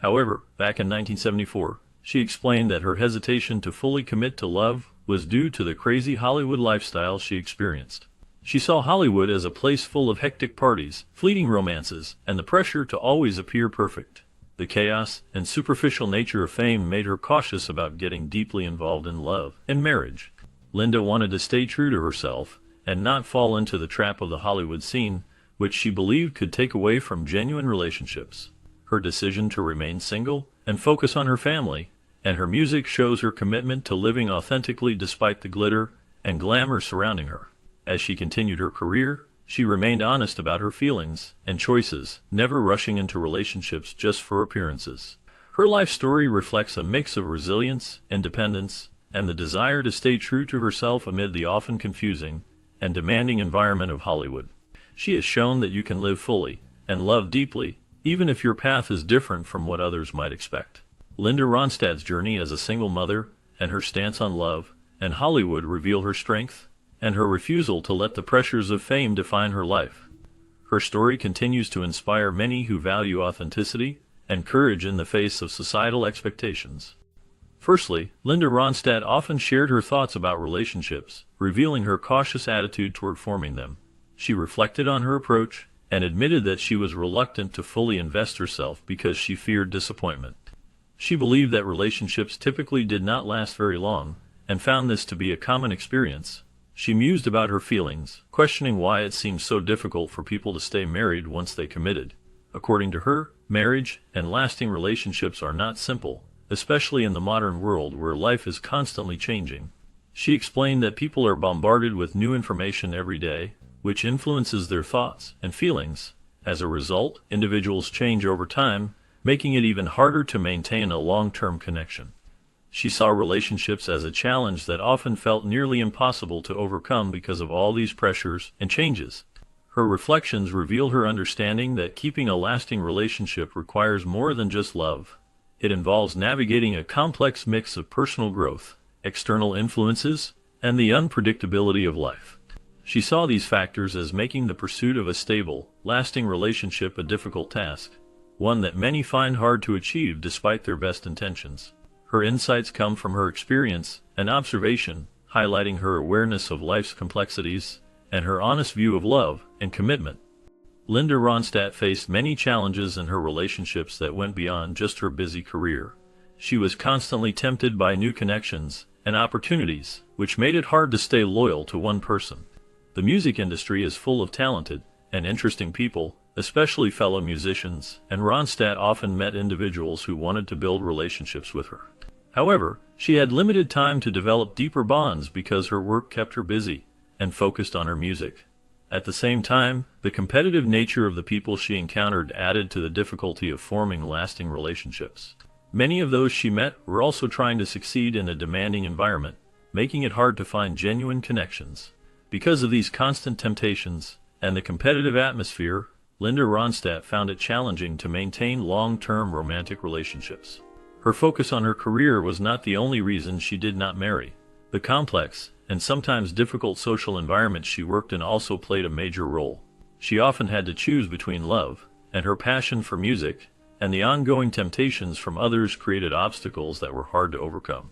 However, back in 1974, she explained that her hesitation to fully commit to love was due to the crazy Hollywood lifestyle she experienced. She saw Hollywood as a place full of hectic parties, fleeting romances, and the pressure to always appear perfect. The chaos and superficial nature of fame made her cautious about getting deeply involved in love and marriage. Linda wanted to stay true to herself and not fall into the trap of the Hollywood scene, which she believed could take away from genuine relationships. Her decision to remain single and focus on her family and her music shows her commitment to living authentically despite the glitter and glamour surrounding her. As she continued her career, she remained honest about her feelings and choices, never rushing into relationships just for appearances. Her life story reflects a mix of resilience, independence, and the desire to stay true to herself amid the often confusing and demanding environment of Hollywood. She has shown that you can live fully and love deeply, even if your path is different from what others might expect. Linda Ronstadt's journey as a single mother and her stance on love and Hollywood reveal her strength and her refusal to let the pressures of fame define her life. Her story continues to inspire many who value authenticity and courage in the face of societal expectations. Firstly, Linda Ronstadt often shared her thoughts about relationships, revealing her cautious attitude toward forming them. She reflected on her approach and admitted that she was reluctant to fully invest herself because she feared disappointment. She believed that relationships typically did not last very long, and found this to be a common experience. She mused about her feelings, questioning why it seemed so difficult for people to stay married once they committed. According to her, marriage and lasting relationships are not simple, especially in the modern world where life is constantly changing. She explained that people are bombarded with new information every day, which influences their thoughts and feelings. As a result, individuals change over time, making it even harder to maintain a long-term connection. She saw relationships as a challenge that often felt nearly impossible to overcome because of all these pressures and changes. Her reflections reveal her understanding that keeping a lasting relationship requires more than just love. It involves navigating a complex mix of personal growth, external influences, and the unpredictability of life. She saw these factors as making the pursuit of a stable, lasting relationship a difficult task, one that many find hard to achieve despite their best intentions. Her insights come from her experience and observation, highlighting her awareness of life's complexities and her honest view of love and commitment. Linda Ronstadt faced many challenges in her relationships that went beyond just her busy career. She was constantly tempted by new connections and opportunities, which made it hard to stay loyal to one person. The music industry is full of talented and interesting people, especially fellow musicians, and Ronstadt often met individuals who wanted to build relationships with her. However, she had limited time to develop deeper bonds because her work kept her busy and focused on her music. At the same time, the competitive nature of the people she encountered added to the difficulty of forming lasting relationships. Many of those she met were also trying to succeed in a demanding environment, making it hard to find genuine connections. Because of these constant temptations and the competitive atmosphere, Linda Ronstadt found it challenging to maintain long-term romantic relationships. Her focus on her career was not the only reason she did not marry. The complex and sometimes difficult social environment she worked in also played a major role. She often had to choose between love and her passion for music, and the ongoing temptations from others created obstacles that were hard to overcome.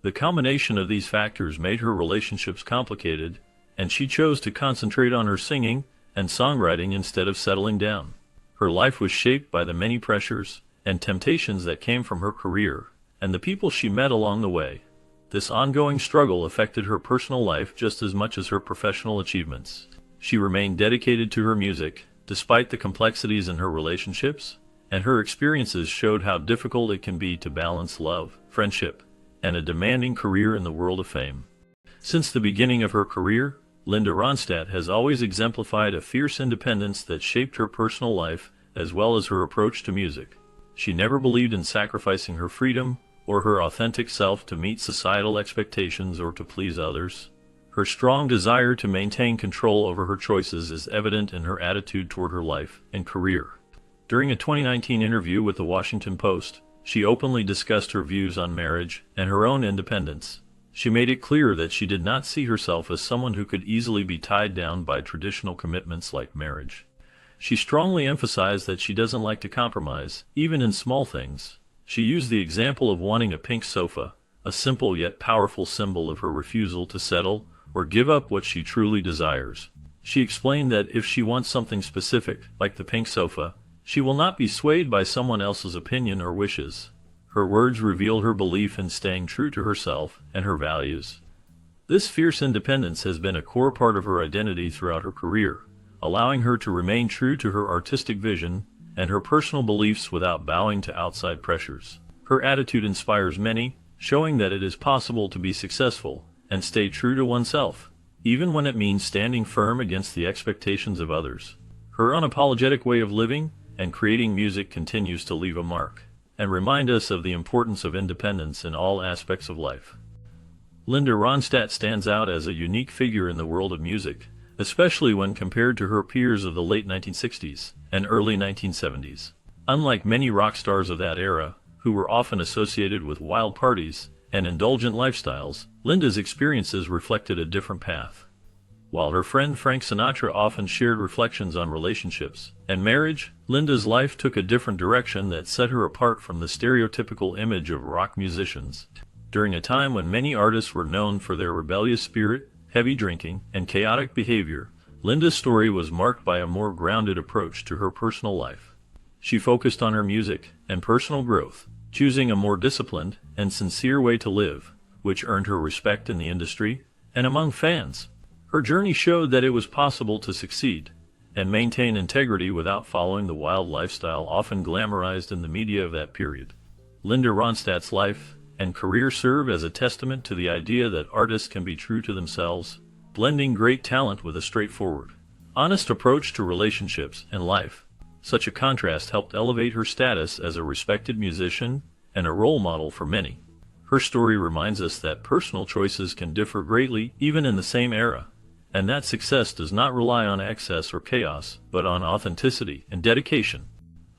The combination of these factors made her relationships complicated, and she chose to concentrate on her singing and songwriting instead of settling down. Her life was shaped by the many pressures and temptations that came from her career and the people she met along the way. This ongoing struggle affected her personal life just as much as her professional achievements. She remained dedicated to her music, despite the complexities in her relationships, and her experiences showed how difficult it can be to balance love, friendship, and a demanding career in the world of fame. Since the beginning of her career, Linda Ronstadt has always exemplified a fierce independence that shaped her personal life as well as her approach to music. She never believed in sacrificing her freedom or her authentic self to meet societal expectations or to please others. Her strong desire to maintain control over her choices is evident in her attitude toward her life and career. During a 2019 interview with the Washington Post, she openly discussed her views on marriage and her own independence. She made it clear that she did not see herself as someone who could easily be tied down by traditional commitments like marriage. She strongly emphasized that she doesn't like to compromise, even in small things. She used the example of wanting a pink sofa, a simple yet powerful symbol of her refusal to settle or give up what she truly desires. She explained that if she wants something specific, like the pink sofa, she will not be swayed by someone else's opinion or wishes. Her words reveal her belief in staying true to herself and her values. This fierce independence has been a core part of her identity throughout her career, allowing her to remain true to her artistic vision and her personal beliefs without bowing to outside pressures. Her attitude inspires many, showing that it is possible to be successful and stay true to oneself, even when it means standing firm against the expectations of others. Her unapologetic way of living and creating music continues to leave a mark and remind us of the importance of independence in all aspects of life. Linda Ronstadt stands out as a unique figure in the world of music, especially when compared to her peers of the late 1960s and early 1970s. Unlike many rock stars of that era, who were often associated with wild parties and indulgent lifestyles, Linda's experiences reflected a different path. While her friend Frank Sinatra often shared reflections on relationships and marriage, Linda's life took a different direction that set her apart from the stereotypical image of rock musicians. During a time when many artists were known for their rebellious spirit, heavy drinking, and chaotic behavior, Linda's story was marked by a more grounded approach to her personal life. She focused on her music and personal growth, choosing a more disciplined and sincere way to live, which earned her respect in the industry and among fans. Her journey showed that it was possible to succeed and maintain integrity without following the wild lifestyle often glamorized in the media of that period. Linda Ronstadt's life and career serve as a testament to the idea that artists can be true to themselves, blending great talent with a straightforward, honest approach to relationships and life. Such a contrast helped elevate her status as a respected musician and a role model for many. Her story reminds us that personal choices can differ greatly even in the same era, and that success does not rely on excess or chaos, but on authenticity and dedication.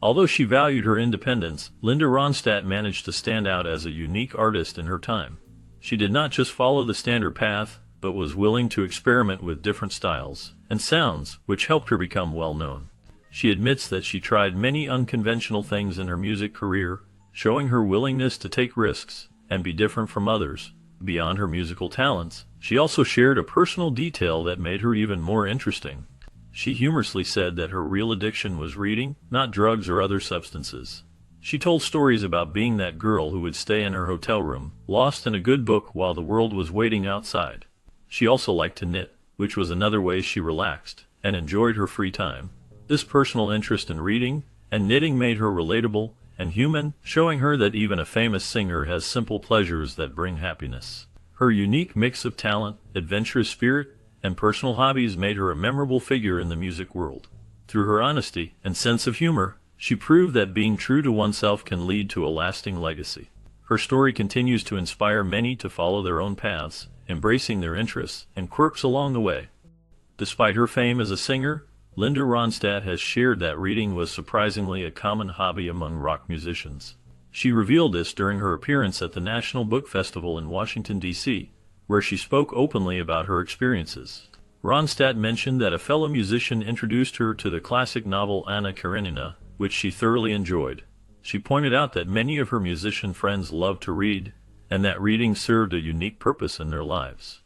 Although she valued her independence, Linda Ronstadt managed to stand out as a unique artist in her time. She did not just follow the standard path, but was willing to experiment with different styles and sounds, which helped her become well known. She admits that she tried many unconventional things in her music career, showing her willingness to take risks and be different from others. Beyond her musical talents, she also shared a personal detail that made her even more interesting. She humorously said that her real addiction was reading, not drugs or other substances. She told stories about being that girl who would stay in her hotel room, lost in a good book while the world was waiting outside. She also liked to knit, which was another way she relaxed and enjoyed her free time. This personal interest in reading and knitting made her relatable and human, showing her that even a famous singer has simple pleasures that bring happiness. Her unique mix of talent, adventurous spirit, and personal hobbies made her a memorable figure in the music world. Through her honesty and sense of humor, she proved that being true to oneself can lead to a lasting legacy. Her story continues to inspire many to follow their own paths, embracing their interests and quirks along the way. Despite her fame as a singer, Linda Ronstadt has shared that reading was surprisingly a common hobby among rock musicians. She revealed this during her appearance at the National Book Festival in Washington, D.C., where she spoke openly about her experiences. Ronstadt mentioned that a fellow musician introduced her to the classic novel Anna Karenina, which she thoroughly enjoyed. She pointed out that many of her musician friends loved to read, and that reading served a unique purpose in their lives.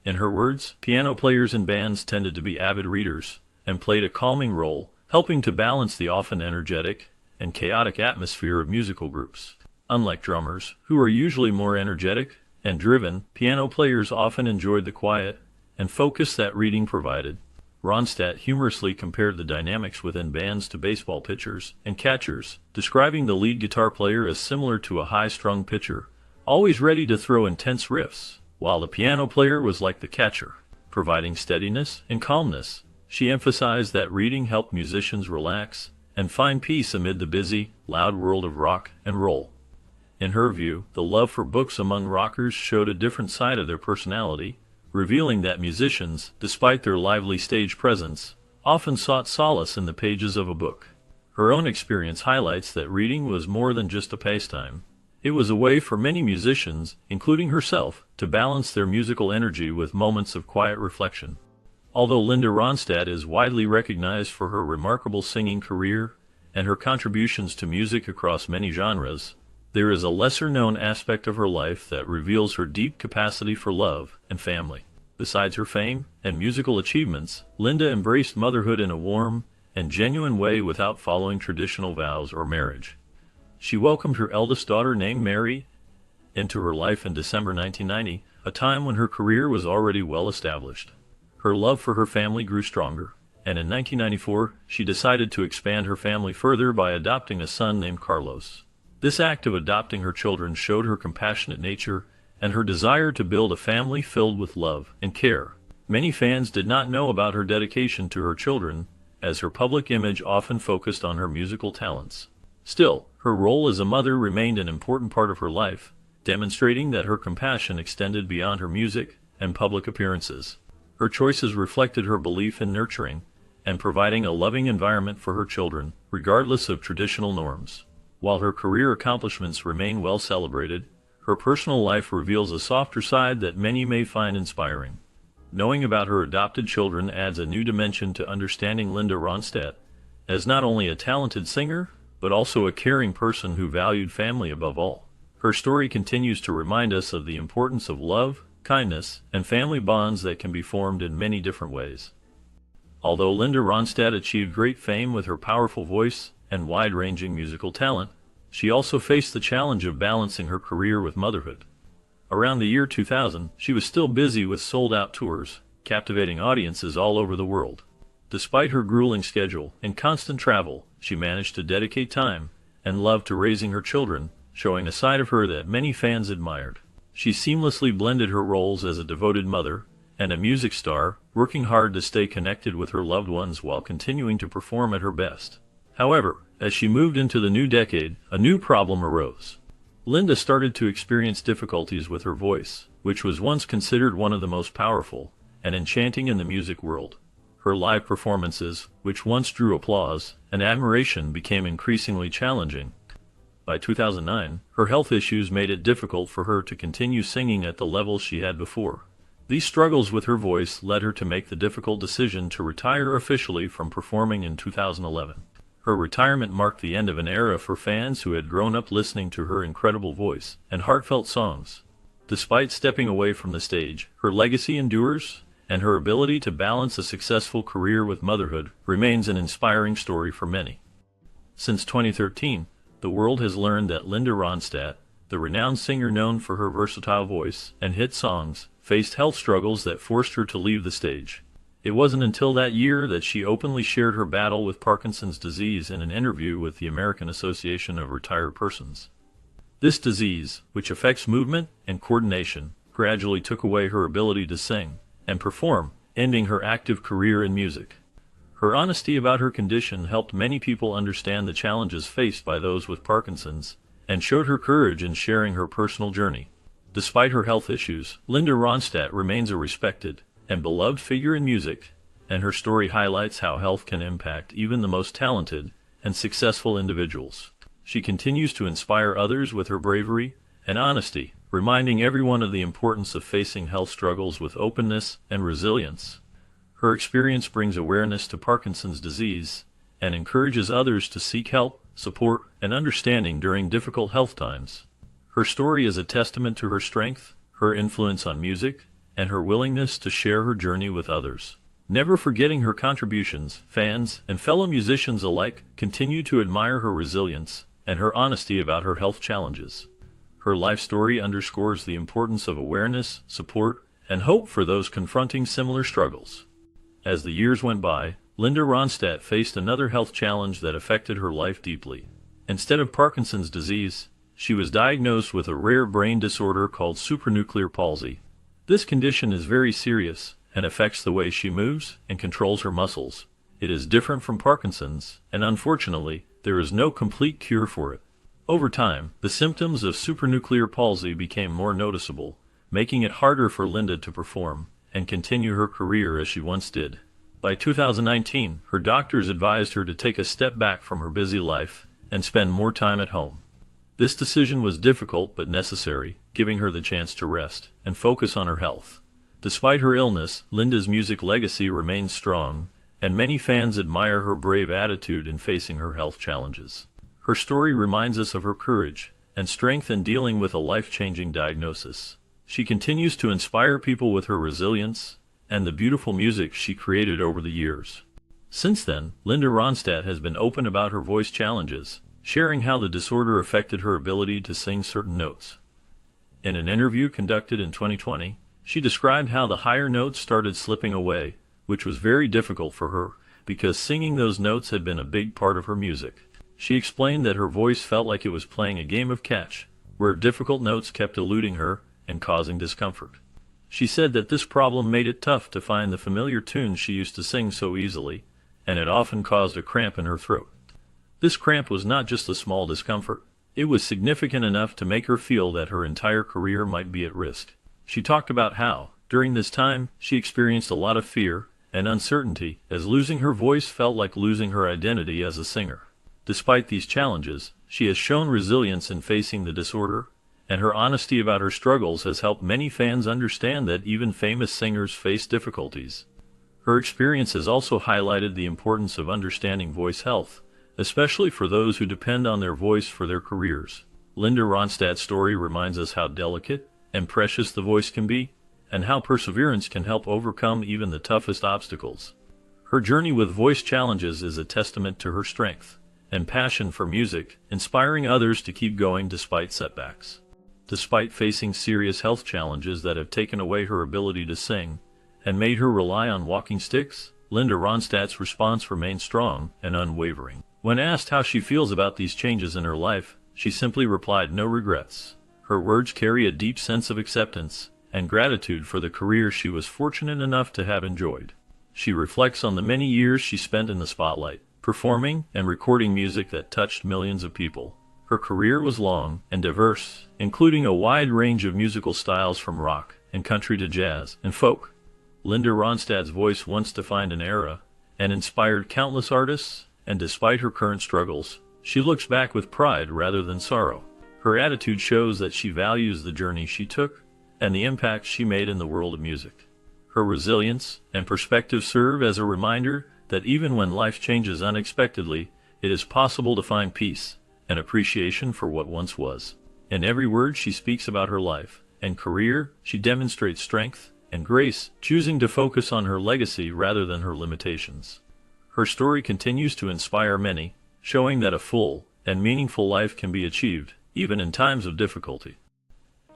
In her words, piano players in bands tended to be avid readers, and played a calming role, helping to balance the often energetic and chaotic atmosphere of musical groups. Unlike drummers, who are usually more energetic and driven, piano players often enjoyed the quiet and focus that reading provided. Ronstadt humorously compared the dynamics within bands to baseball pitchers and catchers, describing the lead guitar player as similar to a high-strung pitcher, always ready to throw intense riffs, while the piano player was like the catcher, providing steadiness and calmness. She emphasized that reading helped musicians relax and find peace amid the busy, loud world of rock and roll. In her view, the love for books among rockers showed a different side of their personality, revealing that musicians, despite their lively stage presence, often sought solace in the pages of a book. Her own experience highlights that reading was more than just a pastime. It was a way for many musicians, including herself, to balance their musical energy with moments of quiet reflection. Although Linda Ronstadt is widely recognized for her remarkable singing career and her contributions to music across many genres, there is a lesser-known aspect of her life that reveals her deep capacity for love and family. Besides her fame and musical achievements, Linda embraced motherhood in a warm and genuine way without following traditional vows or marriage. She welcomed her eldest daughter, named Mary, into her life in December 1990, a time when her career was already well established. Her love for her family grew stronger, and in 1994, she decided to expand her family further by adopting a son named Carlos. This act of adopting her children showed her compassionate nature and her desire to build a family filled with love and care. Many fans did not know about her dedication to her children, as her public image often focused on her musical talents. Still, her role as a mother remained an important part of her life, demonstrating that her compassion extended beyond her music and public appearances. Her choices reflected her belief in nurturing and providing a loving environment for her children, regardless of traditional norms. While her career accomplishments remain well celebrated, her personal life reveals a softer side that many may find inspiring. Knowing about her adopted children adds a new dimension to understanding Linda Ronstadt, as not only a talented singer, but also a caring person who valued family above all. Her story continues to remind us of the importance of love, kindness, and family bonds that can be formed in many different ways. Although Linda Ronstadt achieved great fame with her powerful voice and wide-ranging musical talent, she also faced the challenge of balancing her career with motherhood. Around the year 2000, she was still busy with sold-out tours, captivating audiences all over the world. Despite her grueling schedule and constant travel, she managed to dedicate time and love to raising her children, showing a side of her that many fans admired. She seamlessly blended her roles as a devoted mother and a music star, working hard to stay connected with her loved ones while continuing to perform at her best. However, as she moved into the new decade, a new problem arose. Linda started to experience difficulties with her voice, which was once considered one of the most powerful and enchanting in the music world. Her live performances, which once drew applause and admiration, became increasingly challenging. By 2009, her health issues made it difficult for her to continue singing at the level she had before. These struggles with her voice led her to make the difficult decision to retire officially from performing in 2011. Her retirement marked the end of an era for fans who had grown up listening to her incredible voice and heartfelt songs. Despite stepping away from the stage, her legacy endures, and her ability to balance a successful career with motherhood remains an inspiring story for many. Since 2013, the world has learned that Linda Ronstadt, the renowned singer known for her versatile voice and hit songs, faced health struggles that forced her to leave the stage. It wasn't until that year that she openly shared her battle with Parkinson's disease in an interview with the American Association of Retired Persons. This disease, which affects movement and coordination, gradually took away her ability to sing and perform, ending her active career in music. Her honesty about her condition helped many people understand the challenges faced by those with Parkinson's and showed her courage in sharing her personal journey. Despite her health issues, Linda Ronstadt remains a respected and beloved figure in music, and her story highlights how health can impact even the most talented and successful individuals. She continues to inspire others with her bravery and honesty, reminding everyone of the importance of facing health struggles with openness and resilience. Her experience brings awareness to Parkinson's disease and encourages others to seek help, support, and understanding during difficult health times. Her story is a testament to her strength, her influence on music, and her willingness to share her journey with others. Never forgetting her contributions, fans and fellow musicians alike continue to admire her resilience and her honesty about her health challenges. Her life story underscores the importance of awareness, support, and hope for those confronting similar struggles. As the years went by, Linda Ronstadt faced another health challenge that affected her life deeply. Instead of Parkinson's disease, she was diagnosed with a rare brain disorder called supranuclear palsy. This condition is very serious and affects the way she moves and controls her muscles. It is different from Parkinson's, and unfortunately, there is no complete cure for it. Over time, the symptoms of supranuclear palsy became more noticeable, making it harder for Linda to perform and continue her career as she once did. By 2019, her doctors advised her to take a step back from her busy life and spend more time at home. This decision was difficult but necessary, giving her the chance to rest and focus on her health. Despite her illness, Linda's music legacy remains strong, and many fans admire her brave attitude in facing her health challenges. Her story reminds us of her courage and strength in dealing with a life-changing diagnosis. She continues to inspire people with her resilience and the beautiful music she created over the years. Since then, Linda Ronstadt has been open about her voice challenges, sharing how the disorder affected her ability to sing certain notes. In an interview conducted in 2020, she described how the higher notes started slipping away, which was very difficult for her because singing those notes had been a big part of her music. She explained that her voice felt like it was playing a game of catch, where difficult notes kept eluding her and causing discomfort. She said that this problem made it tough to find the familiar tunes she used to sing so easily, and it often caused a cramp in her throat. This cramp was not just a small discomfort. It was significant enough to make her feel that her entire career might be at risk. She talked about how, during this time, she experienced a lot of fear and uncertainty, as losing her voice felt like losing her identity as a singer. Despite these challenges, she has shown resilience in facing the disorder, and her honesty about her struggles has helped many fans understand that even famous singers face difficulties. Her experience has also highlighted the importance of understanding voice health, especially for those who depend on their voice for their careers. Linda Ronstadt's story reminds us how delicate and precious the voice can be, and how perseverance can help overcome even the toughest obstacles. Her journey with voice challenges is a testament to her strength and passion for music, inspiring others to keep going despite setbacks. Despite facing serious health challenges that have taken away her ability to sing and made her rely on walking sticks, Linda Ronstadt's response remains strong and unwavering. When asked how she feels about these changes in her life, she simply replied, "No regrets." Her words carry a deep sense of acceptance and gratitude for the career she was fortunate enough to have enjoyed. She reflects on the many years she spent in the spotlight, performing and recording music that touched millions of people. Her career was long and diverse, including a wide range of musical styles from rock and country to jazz and folk. Linda Ronstadt's voice once defined an era and inspired countless artists, and despite her current struggles, she looks back with pride rather than sorrow. Her attitude shows that she values the journey she took and the impact she made in the world of music. Her resilience and perspective serve as a reminder that even when life changes unexpectedly, it is possible to find peace and appreciation for what once was. In every word she speaks about her life and career, she demonstrates strength and grace, choosing to focus on her legacy rather than her limitations. Her story continues to inspire many, showing that a full and meaningful life can be achieved, even in times of difficulty.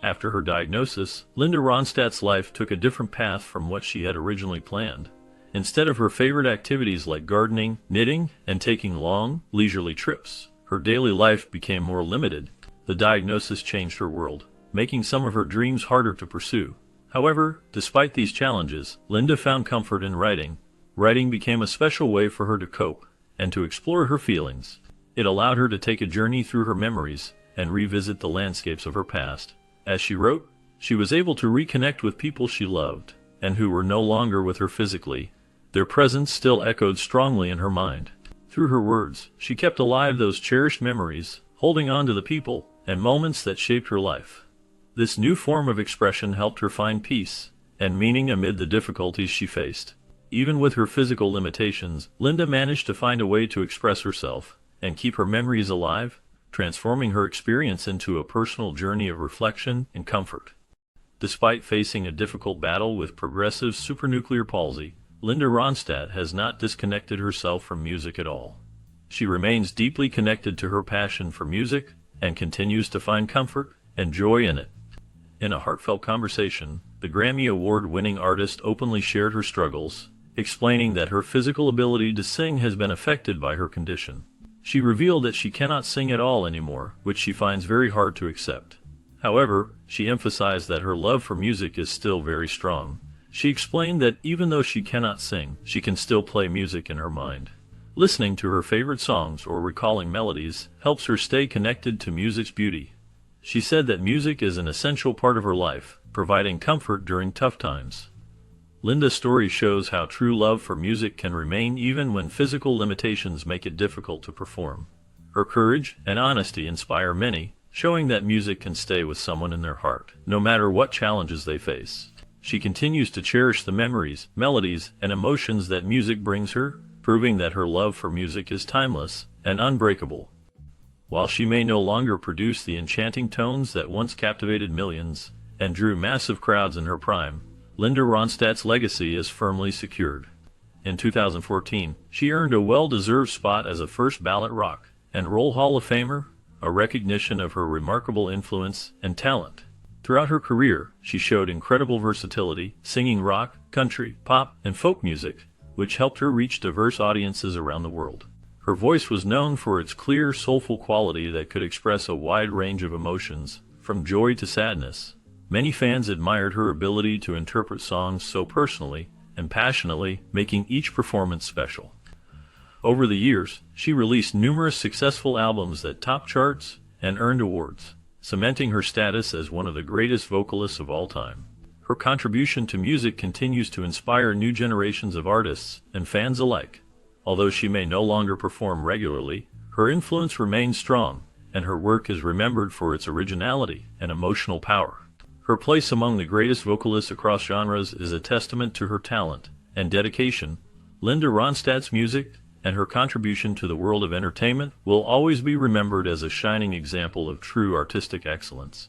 After her diagnosis, Linda Ronstadt's life took a different path from what she had originally planned. Instead of her favorite activities like gardening, knitting, and taking long, leisurely trips, her daily life became more limited. The diagnosis changed her world, making some of her dreams harder to pursue. However, despite these challenges, Linda found comfort in writing. Writing became a special way for her to cope and to explore her feelings. It allowed her to take a journey through her memories and revisit the landscapes of her past. As she wrote, she was able to reconnect with people she loved and who were no longer with her physically. Their presence still echoed strongly in her mind. Through her words, she kept alive those cherished memories, holding on to the people and moments that shaped her life. This new form of expression helped her find peace and meaning amid the difficulties she faced. Even with her physical limitations, Linda managed to find a way to express herself and keep her memories alive, transforming her experience into a personal journey of reflection and comfort. Despite facing a difficult battle with progressive supranuclear palsy, Linda Ronstadt has not disconnected herself from music at all. She remains deeply connected to her passion for music and continues to find comfort and joy in it. In a heartfelt conversation, the Grammy Award-winning artist openly shared her struggles, explaining that her physical ability to sing has been affected by her condition. She revealed that she cannot sing at all anymore, which she finds very hard to accept. However, she emphasized that her love for music is still very strong. She explained that even though she cannot sing, she can still play music in her mind. Listening to her favorite songs or recalling melodies helps her stay connected to music's beauty. She said that music is an essential part of her life, providing comfort during tough times. Linda's story shows how true love for music can remain even when physical limitations make it difficult to perform. Her courage and honesty inspire many, showing that music can stay with someone in their heart, no matter what challenges they face. She continues to cherish the memories, melodies, and emotions that music brings her, proving that her love for music is timeless and unbreakable. While she may no longer produce the enchanting tones that once captivated millions and drew massive crowds in her prime, Linda Ronstadt's legacy is firmly secured. In 2014, she earned a well-deserved spot as a first ballot Rock and Roll Hall of Famer, a recognition of her remarkable influence and talent. Throughout her career, she showed incredible versatility, singing rock, country, pop, and folk music, which helped her reach diverse audiences around the world. Her voice was known for its clear, soulful quality that could express a wide range of emotions, from joy to sadness. Many fans admired her ability to interpret songs so personally and passionately, making each performance special. Over the years, she released numerous successful albums that topped charts and earned awards, cementing her status as one of the greatest vocalists of all time. Her contribution to music continues to inspire new generations of artists and fans alike. Although she may no longer perform regularly, her influence remains strong, and her work is remembered for its originality and emotional power. Her place among the greatest vocalists across genres is a testament to her talent and dedication. Linda Ronstadt's music and her contribution to the world of entertainment will always be remembered as a shining example of true artistic excellence.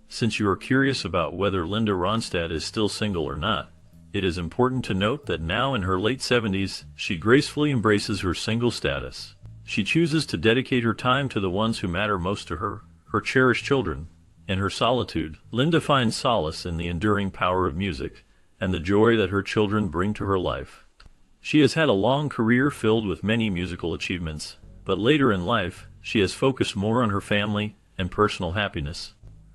Since you are curious about whether Linda Ronstadt is still single or not, it is important to note that now in her late 70s, she gracefully embraces her single status. She chooses to dedicate her time to the ones who matter most to her, her cherished children. In her solitude, Linda finds solace in the enduring power of music and the joy that her children bring to her life. She has had a long career filled with many musical achievements, but later in life, she has focused more on her family and personal happiness.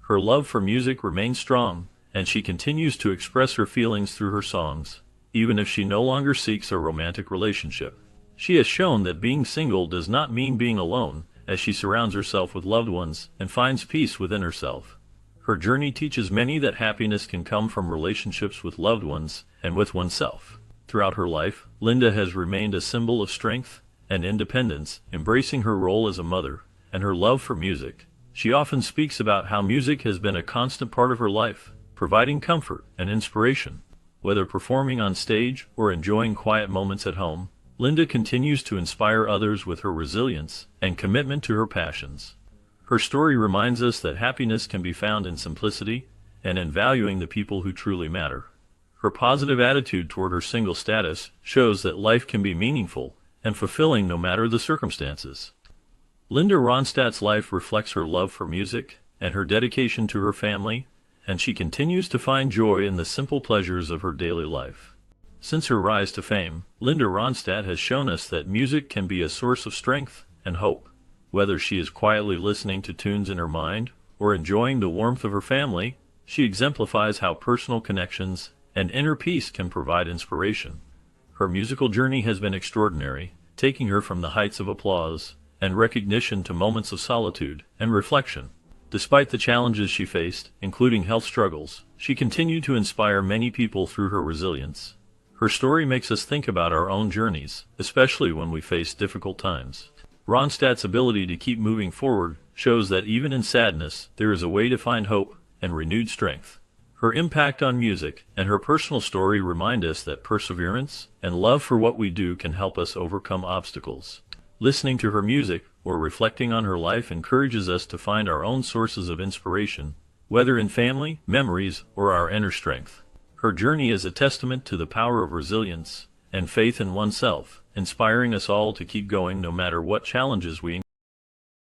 Her love for music remains strong, and she continues to express her feelings through her songs, even if she no longer seeks a romantic relationship. She has shown that being single does not mean being alone, as she surrounds herself with loved ones and finds peace within herself. Her journey teaches many that happiness can come from relationships with loved ones and with oneself. Throughout her life, Linda has remained a symbol of strength and independence, embracing her role as a mother and her love for music. She often speaks about how music has been a constant part of her life, providing comfort and inspiration. Whether performing on stage or enjoying quiet moments at home, Linda continues to inspire others with her resilience and commitment to her passions. Her story reminds us that happiness can be found in simplicity and in valuing the people who truly matter. Her positive attitude toward her single status shows that life can be meaningful and fulfilling no matter the circumstances. Linda Ronstadt's life reflects her love for music and her dedication to her family, and she continues to find joy in the simple pleasures of her daily life. Since her rise to fame, Linda Ronstadt has shown us that music can be a source of strength and hope. Whether she is quietly listening to tunes in her mind or enjoying the warmth of her family, she exemplifies how personal connections and inner peace can provide inspiration. Her musical journey has been extraordinary, taking her from the heights of applause and recognition to moments of solitude and reflection. Despite the challenges she faced, including health struggles, she continued to inspire many people through her resilience. Her story makes us think about our own journeys, especially when we face difficult times. Ronstadt's ability to keep moving forward shows that even in sadness, there is a way to find hope and renewed strength. Her impact on music and her personal story remind us that perseverance and love for what we do can help us overcome obstacles. Listening to her music or reflecting on her life encourages us to find our own sources of inspiration, whether in family, memories, or our inner strength. Her journey is a testament to the power of resilience and faith in oneself, inspiring us all to keep going no matter what challenges we encounter.